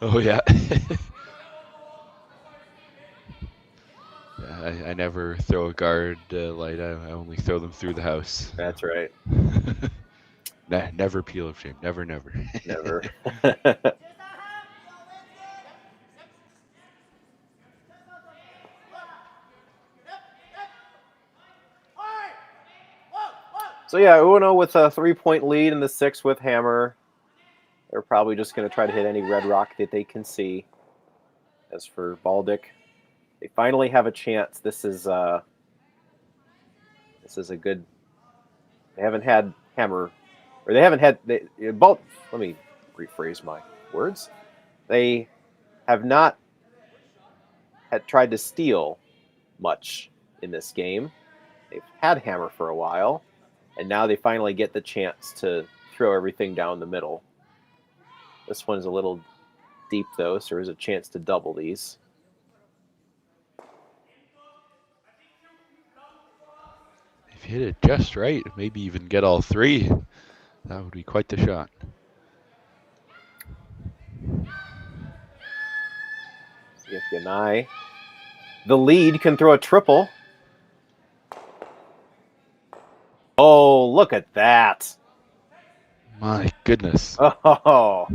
Oh, yeah. I never throw a guard light. I only throw them through the house. That's right. Never peel of shame. Never. Never. So yeah, Ueno with a 3-point lead in the 6th with hammer. They're probably just going to try to hit any red rock that they can see. As for Bauldic, they finally have a chance. This is a good. They haven't had hammer, or they haven't had. Let me rephrase my words. They have not had tried to steal much in this game. They've had hammer for a while. And now they finally get the chance to throw everything down the middle. This one's a little deep, though, so there's a chance to double these. If you hit it just right, maybe even get all 3, that would be quite the shot. See if Yanai, the lead, can throw a triple. Oh, look at that. My goodness. Oh.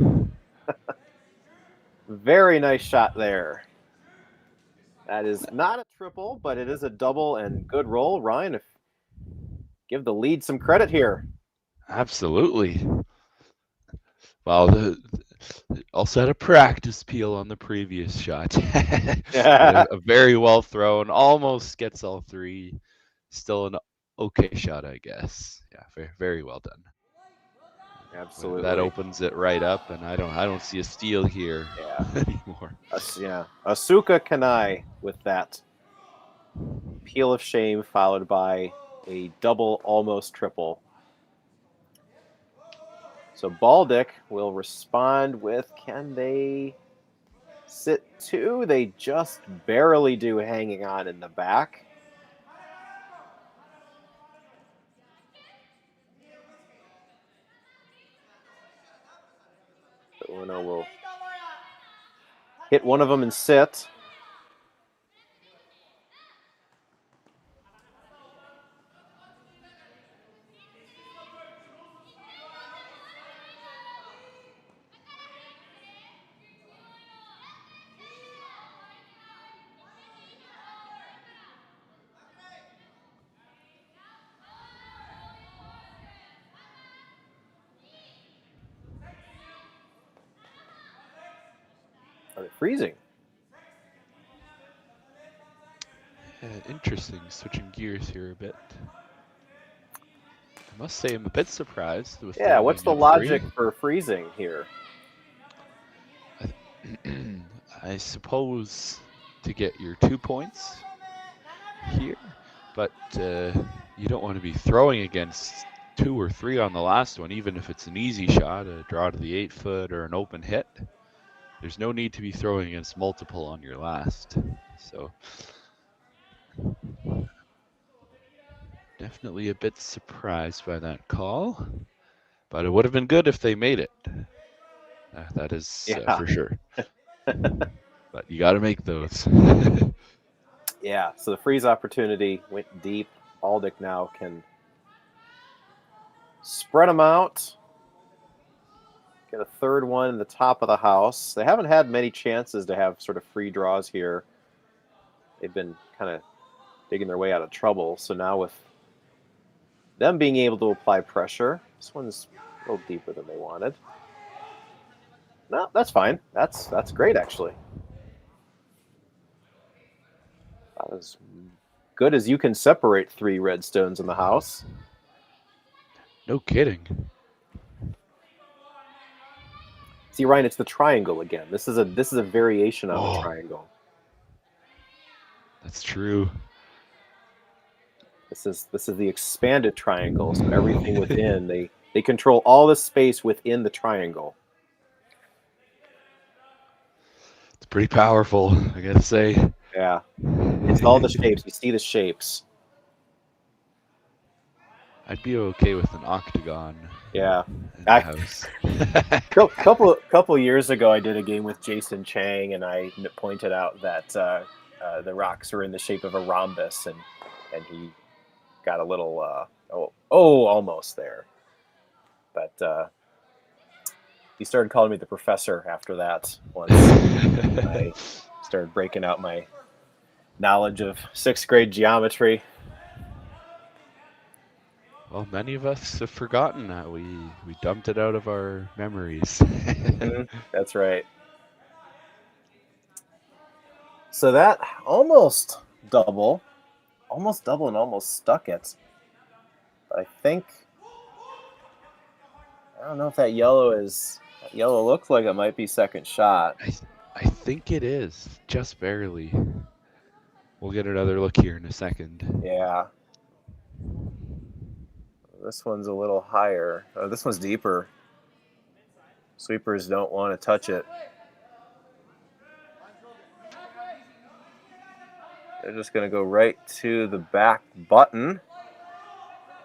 Very nice shot there. That is not a triple, but it is a double and good roll. Ryan, give the lead some credit here. Absolutely. Well, also had a practice peel on the previous shot. a very well thrown, almost gets all 3. Still an okay shot, I guess. Yeah, very, very well done. Absolutely. That opens it right up, and I don't see a steal here anymore. Asuka Kanai with that peel of shame, followed by a double, almost triple. So Bauldic will respond with, can they sit two? They just barely do, hanging on in the back. Ueno will hit one of them and sit. Are they freezing? Interesting, switching gears here a bit. I must say I'm a bit surprised with what's the logic for freezing here? I suppose to get your 2 points here, but you don't want to be throwing against 2 or 3 on the last one, even if it's an easy shot, a draw to the 8-foot or an open hit. There's no need to be throwing against multiple on your last. So definitely a bit surprised by that call, but it would have been good if they made it. That is for sure. But you got to make those. Yeah, so the freeze opportunity went deep. Bauldic now can spread them out. Get a third one in the top of the house. They haven't had many chances to have sort of free draws here. They've been kind of digging their way out of trouble. So now with them being able to apply pressure, this one's a little deeper than they wanted. No, that's fine. That's great, actually. About as good as you can separate 3 red stones in the house. No kidding. See, Ryan, it's the triangle again. This is a variation on the triangle. That's true. This is the expanded triangle. So everything within, they control all the space within the triangle. It's pretty powerful, I gotta say. Yeah, it's all the shapes. You see the shapes. I'd be okay with an octagon. Yeah. In the house. couple years ago, I did a game with Jason Chang, and I pointed out that the rocks were in the shape of a rhombus, and he got a little almost there. But he started calling me the professor after that. Once I started breaking out my knowledge of 6th grade geometry. Well, many of us have forgotten that. We dumped it out of our memories. That's right. So that almost double and almost stuck it. But I think, I don't know if that yellow looks like it might be second shot. I think it is, just barely. We'll get another look here in a second. Yeah. This one's a little higher. Oh, this one's deeper. Sweepers don't want to touch it. They're just going to go right to the back button.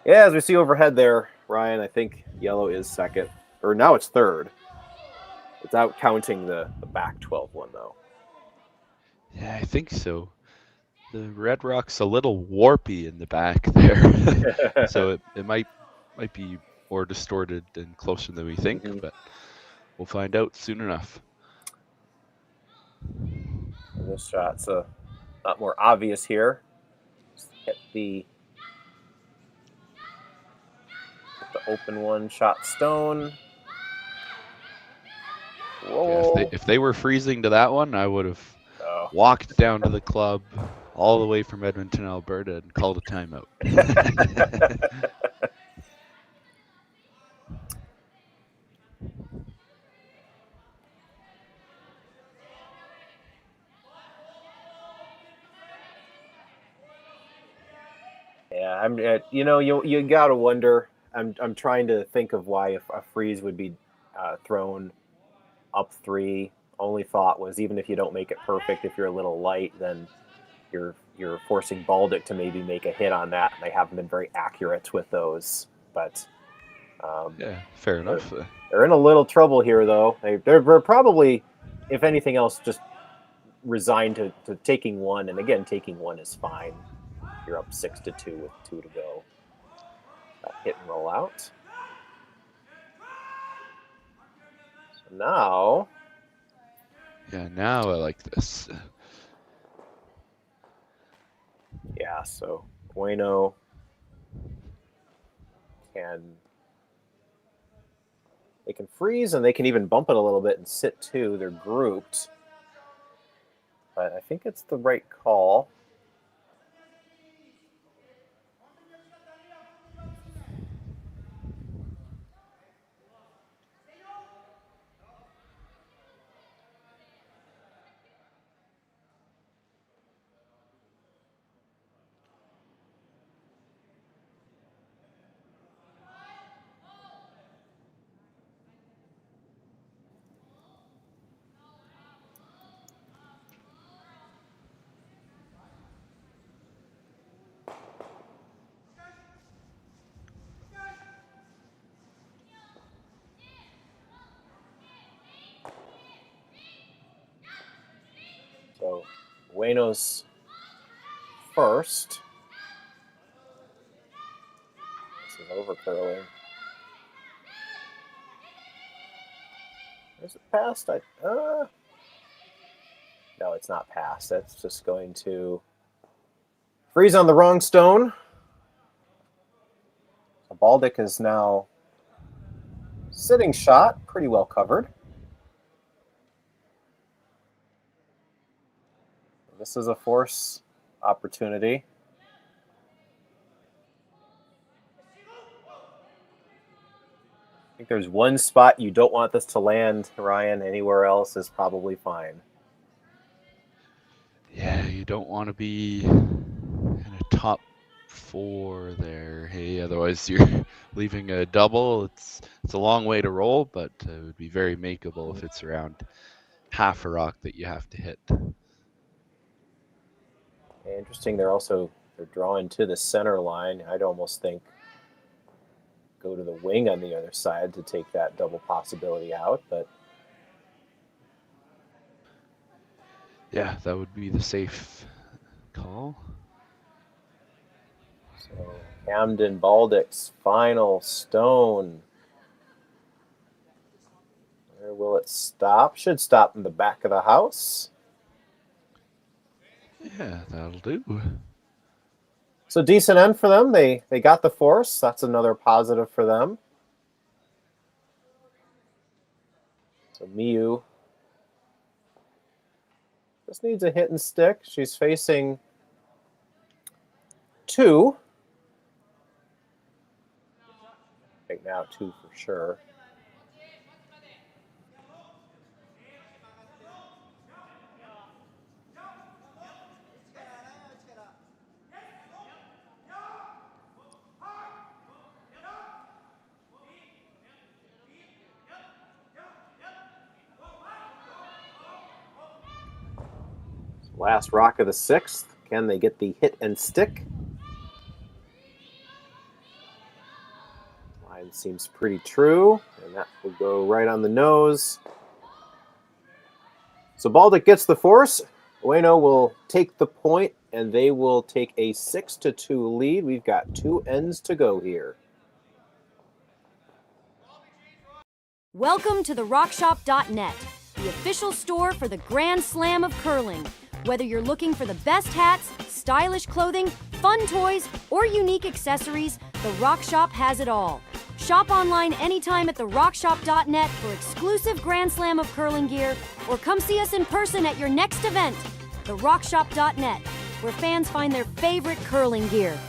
Yeah, as we see overhead there, Ryan, I think yellow is second. Or now it's third. Without counting the back 12 one, though. Yeah, I think so. The red rock's a little warpy in the back there. So it might be more distorted and closer than we think, but we'll find out soon enough. This shot's a lot more obvious here. Just hit the open one, shot stone. Whoa. Yeah, if they were freezing to that one, I would have walked down to the club all the way from Edmonton, Alberta, and called a timeout. Yeah, you know, you gotta wonder. I'm trying to think of why if a freeze would be thrown up 3. Only thought was even if you don't make it perfect, if you're a little light, then you're forcing Bauldic to maybe make a hit on that. And they haven't been very accurate with those, but yeah, fair enough. They're in a little trouble here, though. They're probably, if anything else, just resigned to taking one. And again, taking one is fine. You're up 6-2 with 2 to go. That hit and roll out. So now. Yeah, now I like this. Yeah, so Ueno they can freeze and they can even bump it a little bit and sit 2. They're grouped. But I think it's the right call. So Ueno's first. This is over curling. Is it passed? No, it's not passed. That's just going to freeze on the wrong stone. So Bauldic is now sitting shot, pretty well covered. This is a force opportunity. I think there's one spot you don't want this to land, Ryan. Anywhere else is probably fine. Yeah, you don't want to be in a top 4 there. Hey, otherwise you're leaving a double. It's a long way to roll, but it would be very makeable if it's around half a rock that you have to hit. Interesting. They're drawing to the center line. I'd almost think go to the wing on the other side to take that double possibility out, but yeah, that would be the safe call. So Kamdyn Bauldic final stone. Where will it stop? Should stop in the back of the house. Yeah, that'll do. So decent end for them. They got the force. That's another positive for them. So Miyu just needs a hit and stick. She's facing 2. I think now 2 for sure. Last rock of the 6th. Can they get the hit and stick? Line seems pretty true, and that will go right on the nose. So Bauldic gets the force. Ueno will take the point, and they will take a 6-2 lead. We've got 2 ends to go here. Welcome to the RockShop.net, the official store for the Grand Slam of curling. Whether you're looking for the best hats, stylish clothing, fun toys, or unique accessories, the Rock Shop has it all. Shop online anytime at therockshop.net for exclusive Grand Slam of curling gear, or come see us in person at your next event. Therockshop.net, where fans find their favorite curling gear.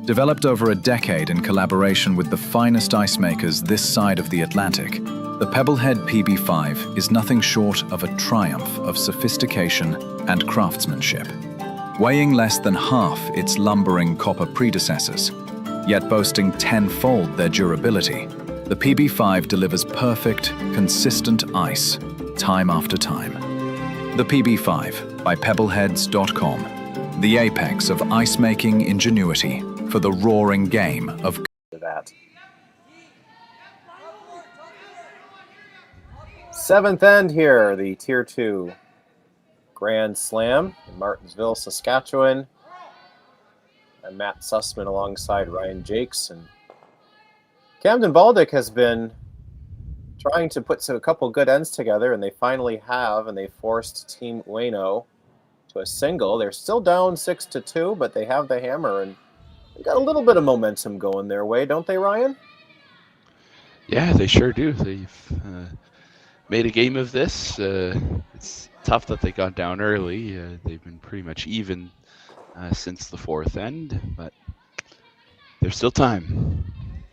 Developed over a decade in collaboration with the finest ice makers this side of the Atlantic, the Pebblehead PB5 is nothing short of a triumph of sophistication and craftsmanship. Weighing less than half its lumbering copper predecessors, yet boasting tenfold their durability, the PB5 delivers perfect, consistent ice, time after time. The PB5 by Pebbleheads.com, the apex of ice-making ingenuity for the roaring game of that. Seventh end here, the Tier 2 Grand Slam in Martensville, Saskatchewan. I'm Matt Sussman alongside Ryan Jakes. And Kamdyn Bauldic has been trying to put a couple good ends together, and they finally have, and they forced Team Ueno to a single. They're still down 6-2, but they have the hammer, and they got a little bit of momentum going their way, don't they, Ryan? Yeah, they sure do. They've made a game of this. It's tough that they got down early. They've been pretty much even since the fourth end, but there's still time.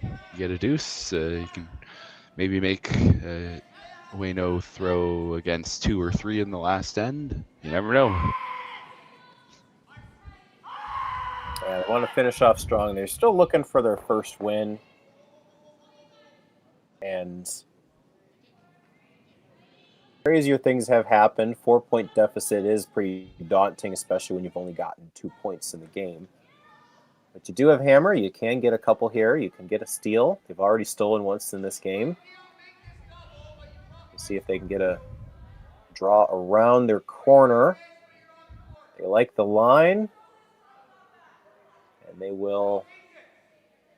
You get a deuce, you can maybe make Ueno throw against 2 or 3 in the last end. You never know. Yeah, they want to finish off strong. They're still looking for their first win. And crazier things have happened. 4-point deficit is pretty daunting, especially when you've only gotten 2 points in the game. But you do have hammer. You can get a couple here. You can get a steal. They've already stolen once in this game. We'll see if they can get a draw around their corner. They like the line. And they will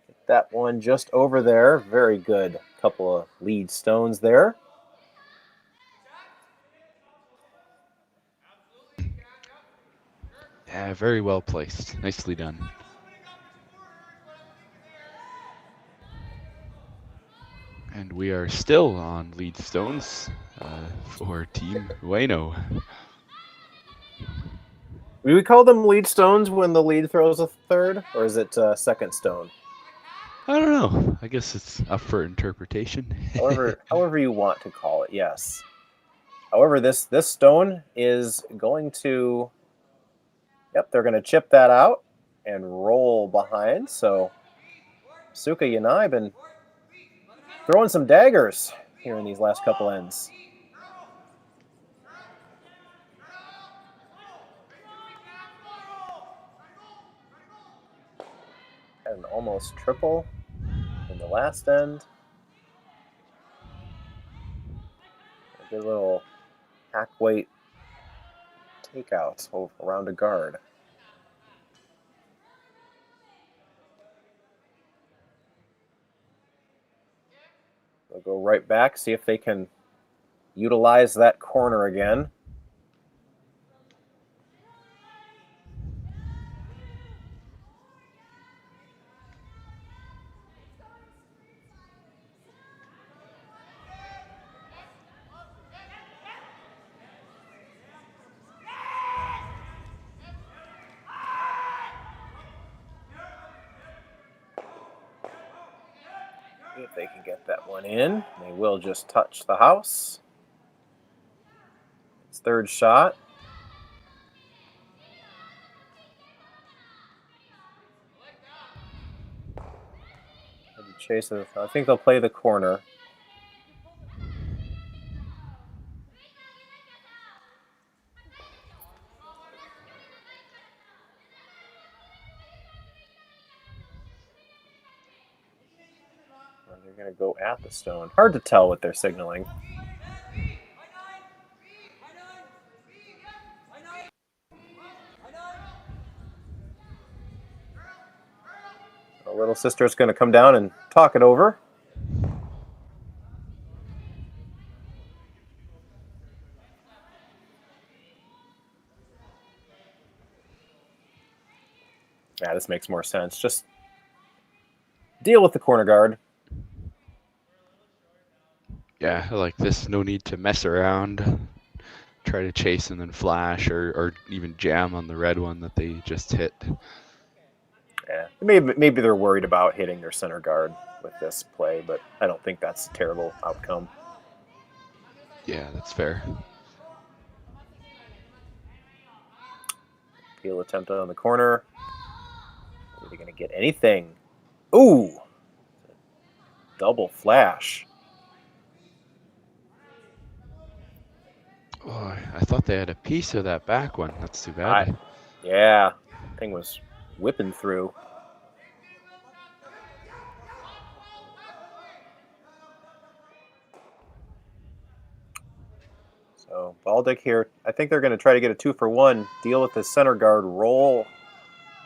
get that one just over there. Very good. Couple of lead stones there. Yeah, very well placed. Nicely done. And we are still on lead stones for Team Ueno. Do we call them lead stones when the lead throws a third, or is it second stone? I don't know. I guess it's up for interpretation. however you want to call it, yes. However, this stone is going to, they're going to chip that out and roll behind. So Suka Yanai been throwing some daggers here in these last couple ends. An almost triple in the last end. A good little hack weight takeout around a guard. They'll go right back, see if they can utilize that corner again. If they can get that one in, they will just touch the house. It's third shot. Chase it. I think they'll play the corner. They're going to go at the stone. Hard to tell what they're signaling. The little sister's going to come down and talk it over. Yeah, this makes more sense. Just deal with the corner guard. Yeah, I like this. No need to mess around. try to chase and then flash, or even jam on the red one that they just hit. Yeah, maybe they're worried about hitting their center guard with this play, but I don't think that's a terrible outcome. Yeah, that's fair. Peel attempt on the corner. Are they going to get anything? Ooh! Double flash. Oh, I thought they had a piece of that back one. That's too bad. Yeah, thing was whipping through. So Bauldic here, I think they're going to try to get a 2-for-1, deal with the center guard, roll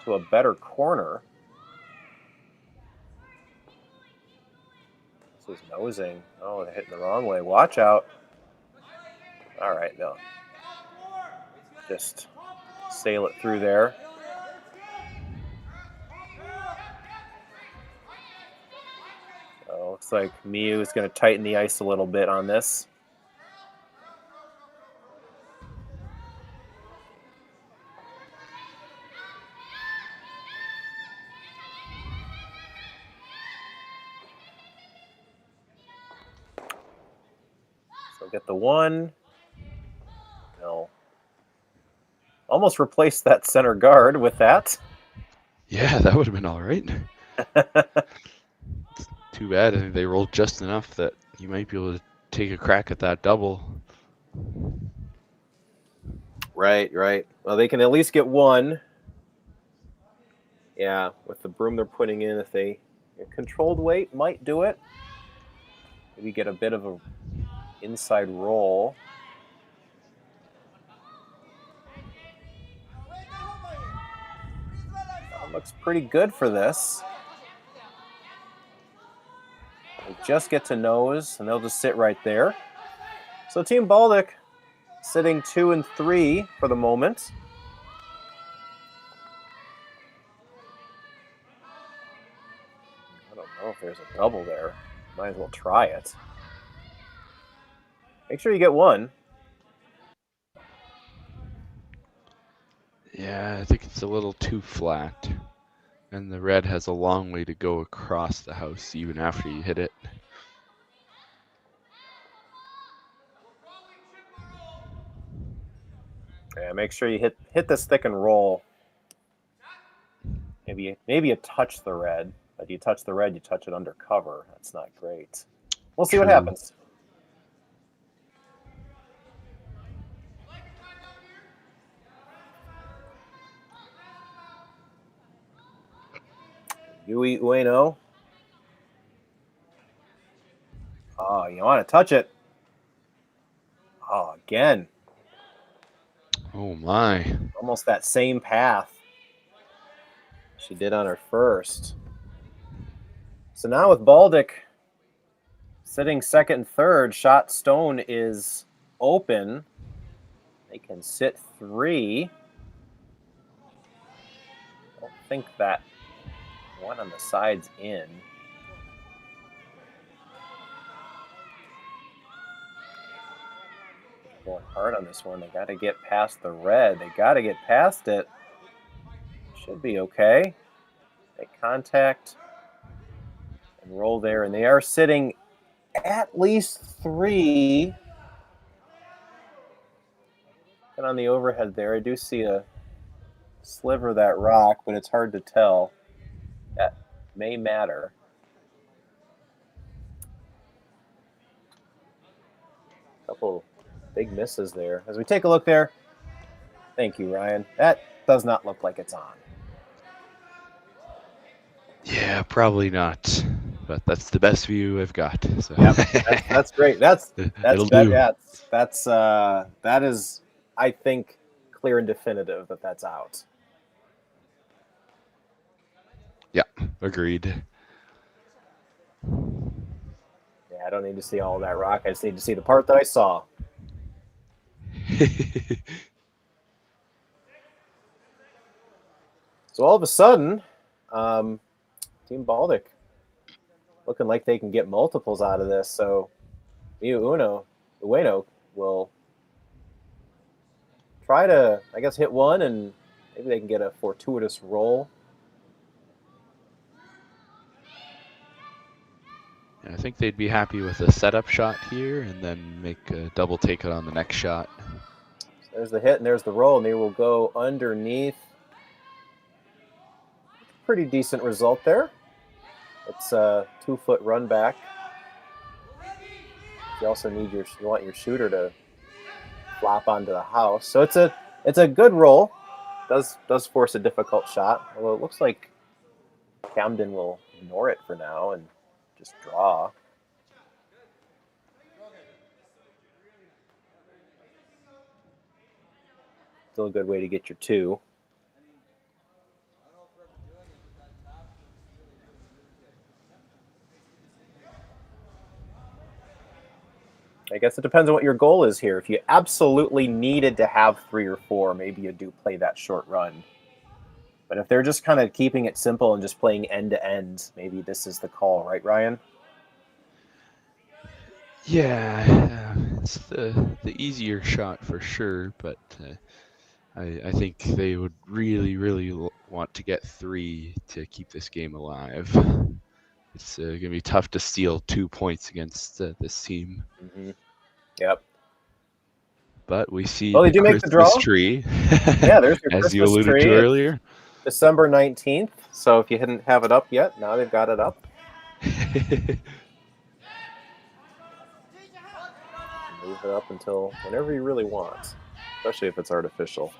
to a better corner. This is nosing. Oh, they're hitting the wrong way. Watch out. All right, no. Just sail it through there. So looks like Miyu is going to tighten the ice a little bit on this. So get the one. No. Almost replaced that center guard with that. Yeah, that would have been all right. Too bad. I think they rolled just enough that you might be able to take a crack at that double. Right. Well, they can at least get one. Yeah, with the broom they're putting in, if they controlled weight might do it. Maybe get a bit of a inside roll. Looks pretty good for this. They just get to nose, and they'll just sit right there. So Team Bauldic sitting 2 and 3 for the moment. I don't know if there's a double there. Might as well try it. Make sure you get one. Yeah, I think it's a little too flat. And the red has a long way to go across the house even after you hit it. Yeah, make sure you hit this thick and roll. Maybe you touch the red, but you touch the red, you touch it under cover. That's not great. We'll see what happens. Miyu Ueno. Oh, you want to touch it. Oh, again. Oh, my. Almost that same path she did on her first. So now with Bauldic sitting second and third, shot stone is open. They can sit 3. I don't think that one on the side's in. Going hard on this one. They got to get past the red. They got to get past it. Should be okay. Make contact and roll there. And they are sitting at least 3. And on the overhead there, I do see a sliver of that rock, but it's hard to tell. That may matter. Couple big misses there. As we take a look there, thank you, Ryan. That does not look like it's on. Yeah, probably not. But that's the best view I've got. So. Yep, that's great. That is, I think, clear and definitive that that's out. Yeah, agreed. Yeah, I don't need to see all that rock. I just need to see the part that I saw. So all of a sudden, Team Bauldic looking like they can get multiples out of this. So Miyu Ueno will try to, I guess, hit one, and maybe they can get a fortuitous roll. I think they'd be happy with a setup shot here and then make a double take it on the next shot. So there's the hit and there's the roll, and they will go underneath. Pretty decent result there. It's a 2-foot run back. You also need you want your shooter to flop onto the house. So it's a good roll. Does force a difficult shot. Although it looks like Kamdyn will ignore it for now and just draw. Still a good way to get your 2. I guess it depends on what your goal is here. If you absolutely needed to have 3 or 4, maybe you do play that short run. But if they're just kind of keeping it simple and just playing end-to-end, maybe this is the call, right, Ryan? Yeah, it's the easier shot for sure, but I think they would really want to get 3 to keep this game alive. It's going to be tough to steal 2 points against this team. Mm-hmm. Yep. But we see they do make the draw. Tree. Yeah, there's your as Christmas you alluded tree. to earlier. December 19th. So if you didn't have it up yet, now they've got it up. Move it up until whenever you really want, especially if it's artificial.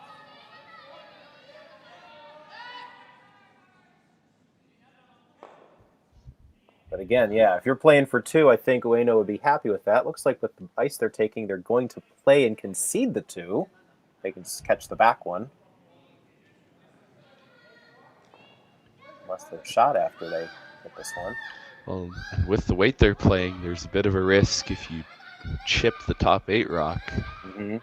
But again, yeah, if you're playing for 2, I think Ueno would be happy with that. Looks like with the ice they're taking, they're going to play and concede the 2. They can just catch the back one. Unless they're shot after they hit this one. Well, with the weight they're playing, there's a bit of a risk if you chip the top 8 rock that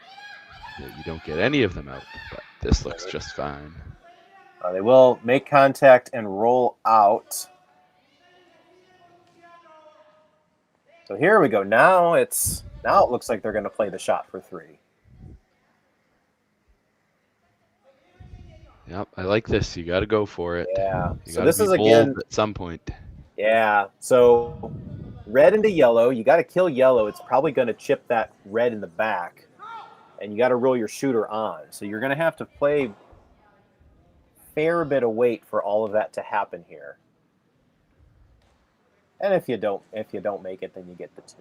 you don't get any of them out. But this looks just fine. They will make contact and roll out. So here we go. Now it looks like they're going to play the shot for 3. Yep, I like this. You got to go for it. Yeah. So this is again at some point. Yeah. So red into yellow. You got to kill yellow. It's probably going to chip that red in the back, and you got to roll your shooter on. So you're going to have to play a fair bit of weight for all of that to happen here. And if you don't make it, then you get the 2.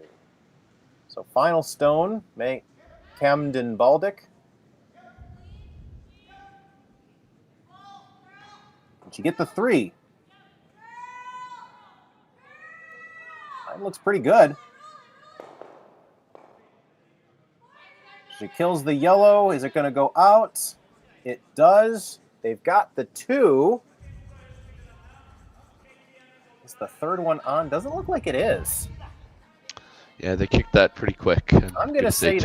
So final stone, Kamdyn Bauldic. But you get the 3. That looks pretty good. She kills the yellow. Is it going to go out? It does. They've got the 2. Is the 3rd one on? Doesn't look like it is. Yeah, they kicked that pretty quick. I'm going to say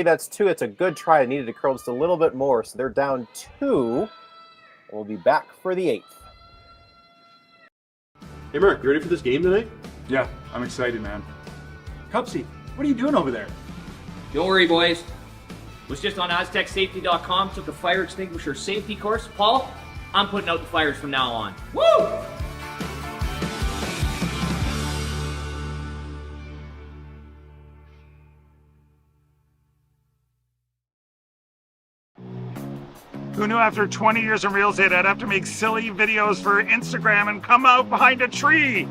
that's 2. It's a good try. I needed to curl just a little bit more, so they're down 2. We'll be back for the 8th. Hey, Mark, you ready for this game tonight? Yeah, I'm excited, man. Cupsy, what are you doing over there? Don't worry, boys. Was just on AztecSafety.com, took a fire extinguisher safety course. Paul, I'm putting out the fires from now on. Woo! Who knew after 20 years in real estate I'd have to make silly videos for Instagram and come out behind a tree?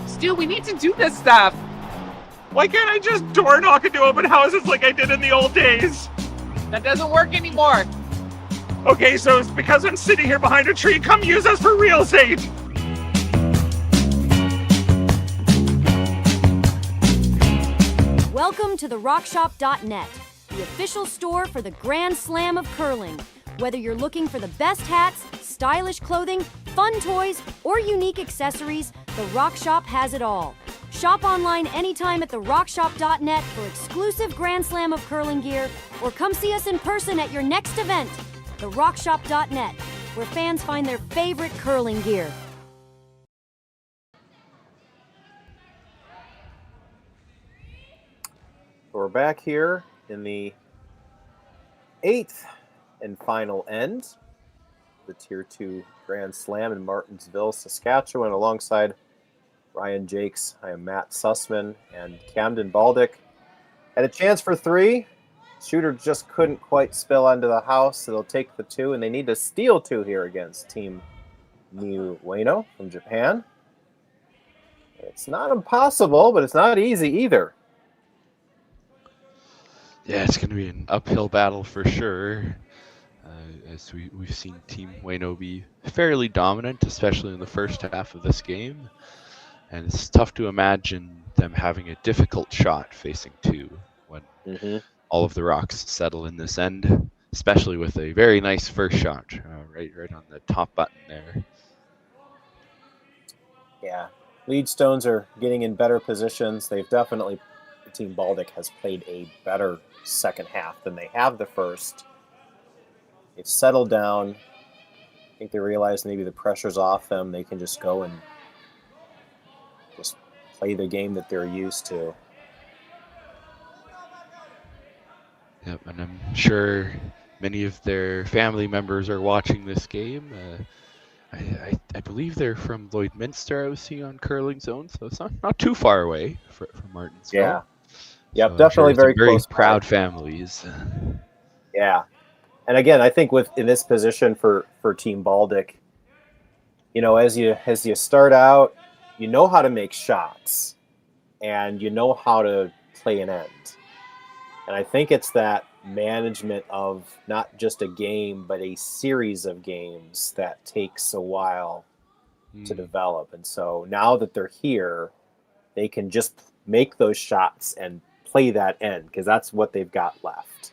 Stu, we need to do this stuff. Why can't I just door knock into open houses like I did in the old days? That doesn't work anymore. Okay, so it's because I'm sitting here behind a tree. Come use us for real estate. Welcome to the rockshop.net, the official store for the Grand Slam of curling. Whether you're looking for the best hats, stylish clothing, fun toys, or unique accessories, the Rock Shop has it all. Shop online anytime at therockshop.net for exclusive Grand Slam of curling gear, or come see us in person at your next event. Therockshop.net, where fans find their favorite curling gear. We're back here in the 8th and final end, the Tier 2 Grand Slam in Martensville, Saskatchewan, alongside Ryan Jakes. I am Matt Sussman, and Kamdyn Bauldic had a chance for 3. Shooter just couldn't quite spill onto the house, so they'll take the 2, and they need to steal 2 here against Team Miyu Ueno from Japan. It's not impossible, but it's not easy either. Yeah, it's going to be an uphill battle for sure. As we've seen Team Ueno be fairly dominant, especially in the first half of this game. And it's tough to imagine them having a difficult shot facing 2 when all of the rocks settle in this end, especially with a very nice first shot right on the top button there. Yeah, lead stones are getting in better positions. They've definitely, Team Bauldic has played a better second half than they have the first. They've settled down. I think they realize maybe the pressure's off them. They can just go and just play the game that they're used to. Yep, and I'm sure many of their family members are watching this game. I believe they're from Lloydminster, I was seeing on Curling Zone, so it's not too far away from Martensville. Yeah. Yep, So definitely I'm sure very close. Proud families. Yeah. And again, I think in this position for Team Bauldic, you know, as you start out, you know how to make shots and you know how to play an end. And I think it's that management of not just a game, but a series of games that takes a while to develop. And so now that they're here, they can just make those shots and play that end because that's what they've got left.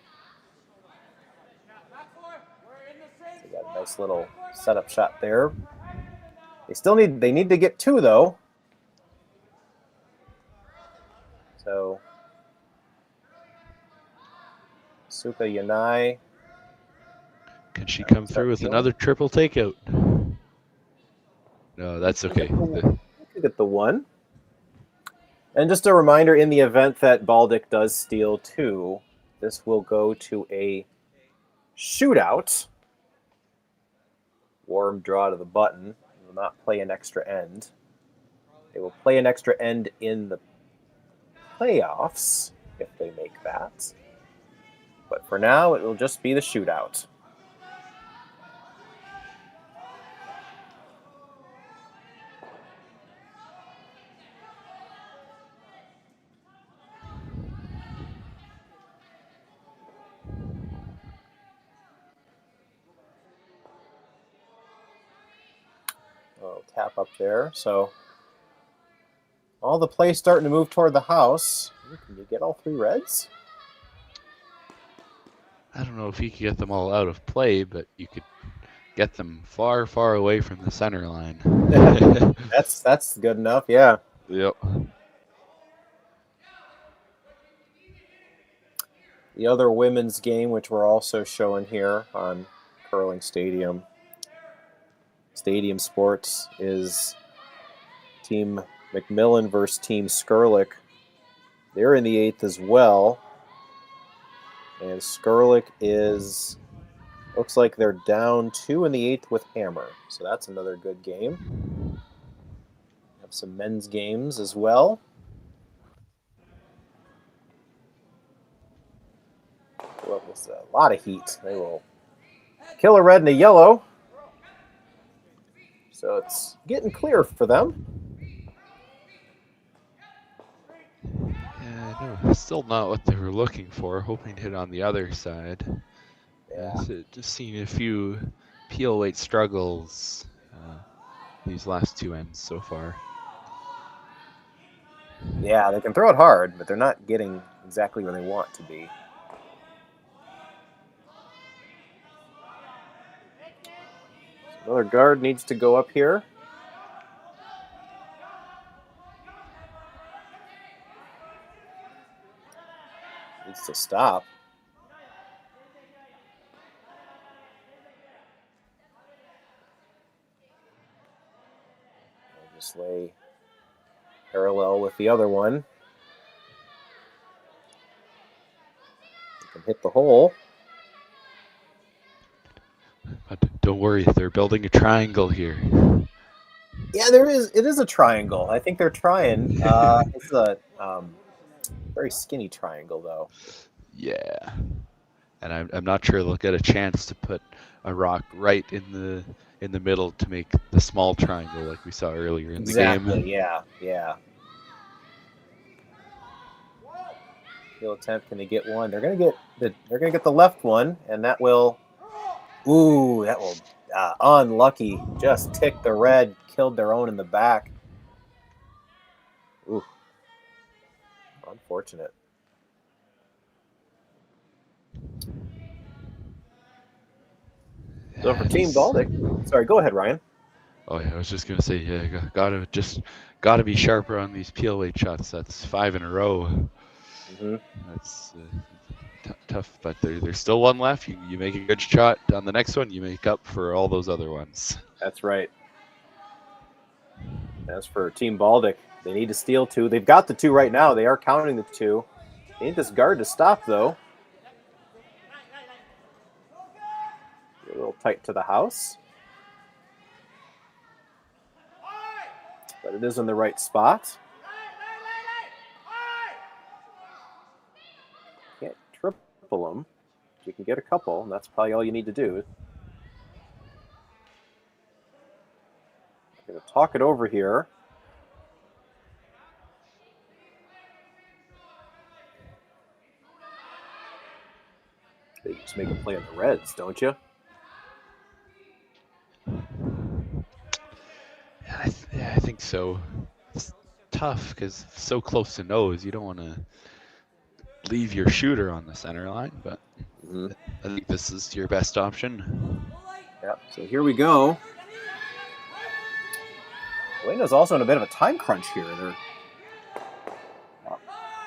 So got a nice little setup shot there. They need to get 2 though. So Suka Yanai. Can she come through with another triple takeout? No, that's okay. Get the 1. And just a reminder, in the event that Bauldic does steal 2, this will go to a shootout. Warm draw to the button. They will not play an extra end. They will play an extra end in the playoffs, if they make that. But for now, it will just be the shootout. Tap up there. So all the play starting to move toward the house. Can you get all 3 reds? I don't know if you could get them all out of play, but you could get them far, far away from the center line. That's good enough, yeah. Yep. The other women's game, which we're also showing here on Curling Stadium Sports, is Team McMillan versus Team Skurlick. They're in the 8th as well. And Skurlick looks like they're down 2 in the 8th with Hammer. So that's another good game. Have some men's games as well. Well, it's a lot of heat. They will kill a red and a yellow. So it's getting clear for them. Yeah, no, still not what they were looking for. Hoping to hit on the other side. Yeah. So just seeing a few peel weight struggles these last 2 ends so far. Yeah, they can throw it hard, but they're not getting exactly where they want to be. Another guard needs to go up here. Needs to stop. I'll just lay parallel with the other one. You can hit the hole. But don't worry, they're building a triangle here. Yeah, there is. It is a triangle. I think they're trying. It's a very skinny triangle, though. Yeah. And I'm not sure they'll get a chance to put a rock right in the middle to make the small triangle like we saw earlier in the game. Exactly. Yeah. Field attempt. Can they get one? They're gonna get the left one, and that will. Ooh, that will. Unlucky. Just ticked the red. Killed their own in the back. Ooh. Unfortunate. So for Team Bauldic, sorry, go ahead, Ryan. Oh yeah, I was just gonna say, yeah, gotta be sharper on these peel weight shots. That's 5 in a row. Mm-hmm. That's tough, but there's still one left. You make a good shot on the next one, you make up for all those other ones. That's right. As for Team Bauldic, they need to steal 2. They've got the 2 right now. They are counting the 2. They need this guard to stop, though. A little tight to the house. But it is in the right spot. Can't triple them. You can get a couple, and that's probably all you need to do. Going to talk it over here. They just make a play on the Reds, don't you? I think so. It's tough because it's so close to nose. You don't want to leave your shooter on the center line, but I think this is your best option. Yep. So here we go. Ueno's also in a bit of a time crunch here. They're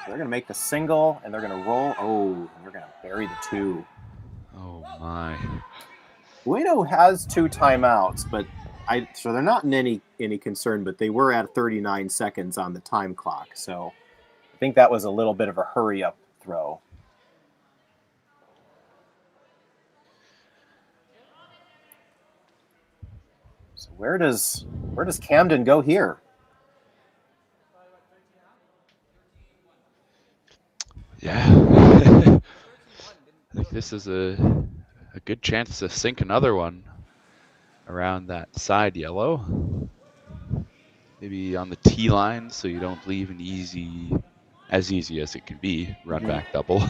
going to make the single, and they're going to roll. Oh, and they're going to bury the 2. Oh, my. Ueno has 2 timeouts, but so they're not in any concern, but they were at 39 seconds on the time clock. So I think that was a little bit of a hurry-up throw. So where does Kamdyn go here? Yeah. I think this is a good chance to sink another one around that side yellow. Maybe on the T line so you don't leave an as easy as it can be, run back double.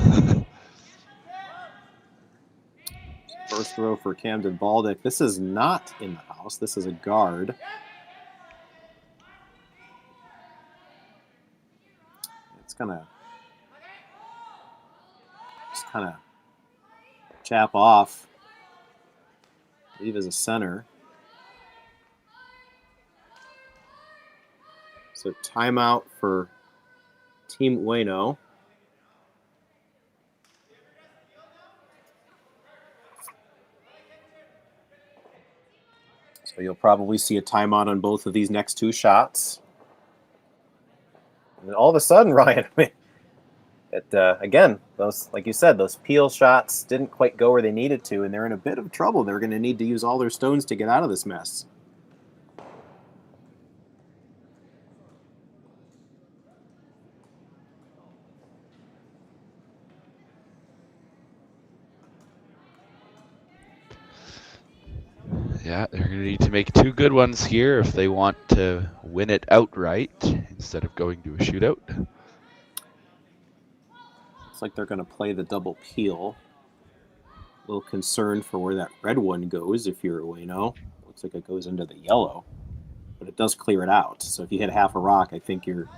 First throw for Kamdyn Bauldic. This is not in the house. This is a guard. It's gonna just kind of chap off. Leave as a center. So timeout for Team Ueno. So you'll probably see a timeout on both of these next 2 shots. And all of a sudden, Ryan, again, those, like you said, those peel shots didn't quite go where they needed to, and they're in a bit of trouble. They're going to need to use all their stones to get out of this mess. Yeah, they're going to need to make 2 good ones here if they want to win it outright instead of going to a shootout. Looks like they're going to play the double peel. A little concerned for where that red one goes if you're Ueno. Looks like it goes into the yellow, but it does clear it out. So if you hit half a rock, I think you're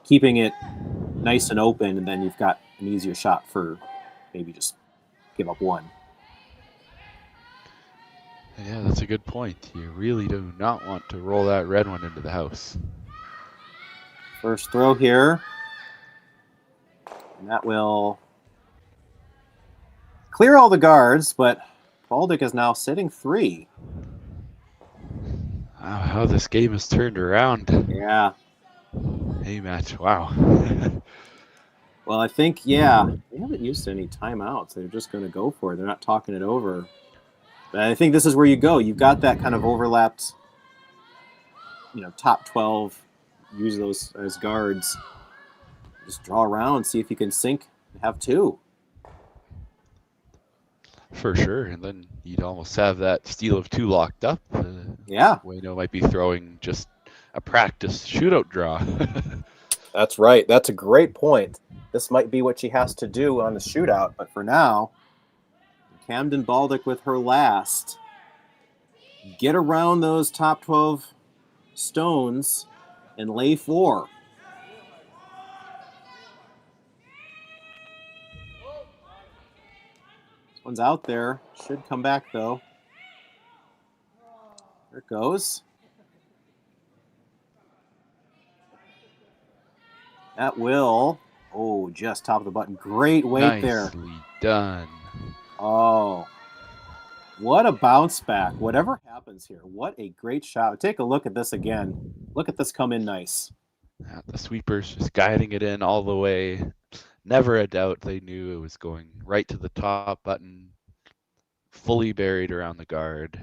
keeping it nice and open, and then you've got an easier shot for maybe just give up 1. Yeah, that's a good point. You really do not want to roll that red one into the house. First throw here. And that will clear all the guards, but Bauldic is now sitting 3. Wow, how this game has turned around. Yeah. Hey, Matt. Wow. Well, I think, yeah, they haven't used any timeouts. They're just going to go for it. They're not talking it over. But I think this is where you go. You've got that kind of overlapped, top 12. Use those as guards. Just draw around, see if you can sink and have two. For sure, and then you'd almost have that steal of two locked up. Yeah. Ueno might be throwing just a practice shootout draw. That's right. That's a great point. This might be what she has to do on the shootout, but for now, Kamdyn Bauldic with her last. Get around those top 12 stones and lay 4. This one's out there. Should come back, though. There it goes. That will. Oh, just top of the button. Great weight there. Nicely done. Oh, what a bounce back. Whatever happens here, what a great shot. Take a look at this again. Look at this come in nice. Yeah, the sweepers just guiding it in all the way. Never a doubt they knew it was going right to the top button, fully buried around the guard.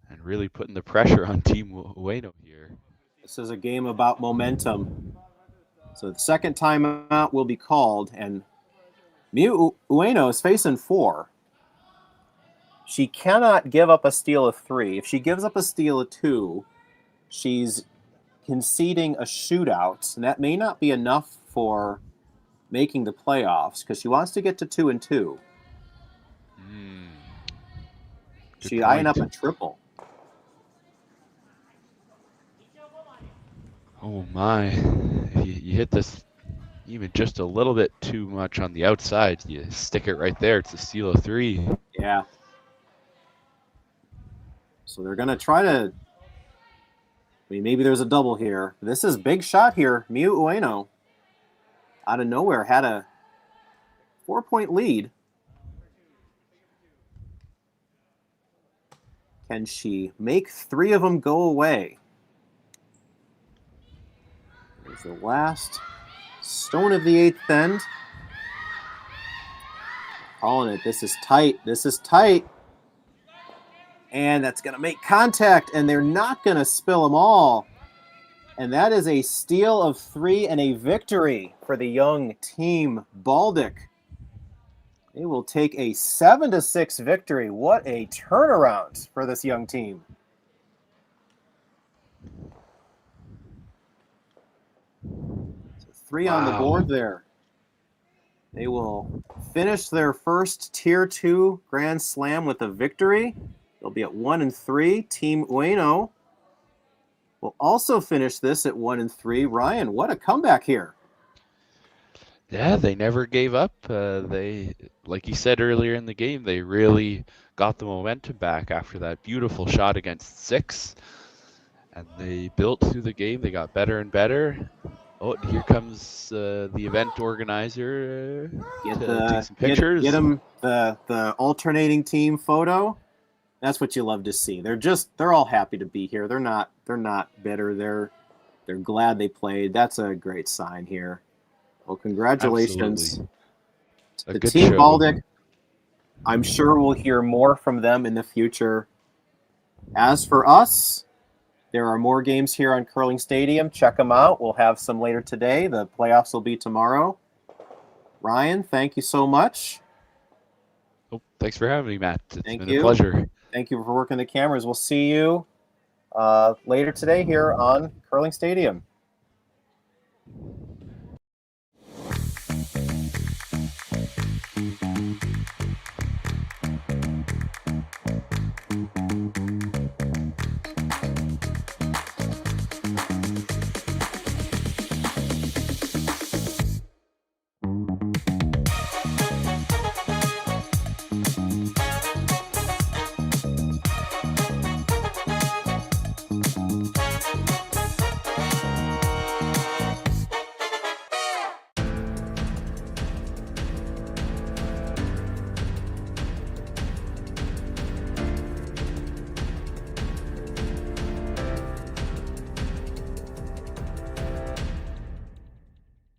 And really putting the pressure on Team Ueno here. This is a game about momentum. So the second timeout will be called, and Miyu Ueno is facing 4. She cannot give up a steal of 3. If she gives up a steal of 2, she's conceding a shootout, and that may not be enough for making the playoffs because she wants to get to 2 and 2. She's eyeing up a triple. Oh my, you hit this even just a little bit too much on the outside. You stick it right there. It's a steal of 3. Yeah. So they're going to try to, maybe there's a double here. This is big shot here. Miyu Ueno, out of nowhere, had a 4-point lead. Can she make 3 of them go away? There's the last stone of the 8th end. Calling it. This is tight. This is tight. And that's going to make contact, and they're not going to spill them all. And that is a steal of 3 and a victory for the young Team Bauldic. They will take a 7-6 victory. What a turnaround for this young team. So 3 on the board there. They will finish their first Tier 2 Grand Slam with a victory. They'll be at 1 and 3. Team Ueno will also finish this at 1 and 3. Ryan, what a comeback here. Yeah, they never gave up. They, like you said earlier in the game, they really got the momentum back after that beautiful shot against 6. And they built through the game. They got better and better. Oh, here comes the event organizer Get to take some pictures. Get them the alternating team photo. That's what you love to see. They're all happy to be here. They're not bitter. They're glad they played. That's a great sign here. Well, congratulations to the Team Bauldic. I'm sure we'll hear more from them in the future. As for us, there are more games here on Curling Stadium. Check them out. We'll have some later today. The playoffs will be tomorrow. Ryan, thank you so much. Oh, thanks for having me, Matt. It's been a pleasure. Thank you for working the cameras. We'll see you later today here on Curling Stadium.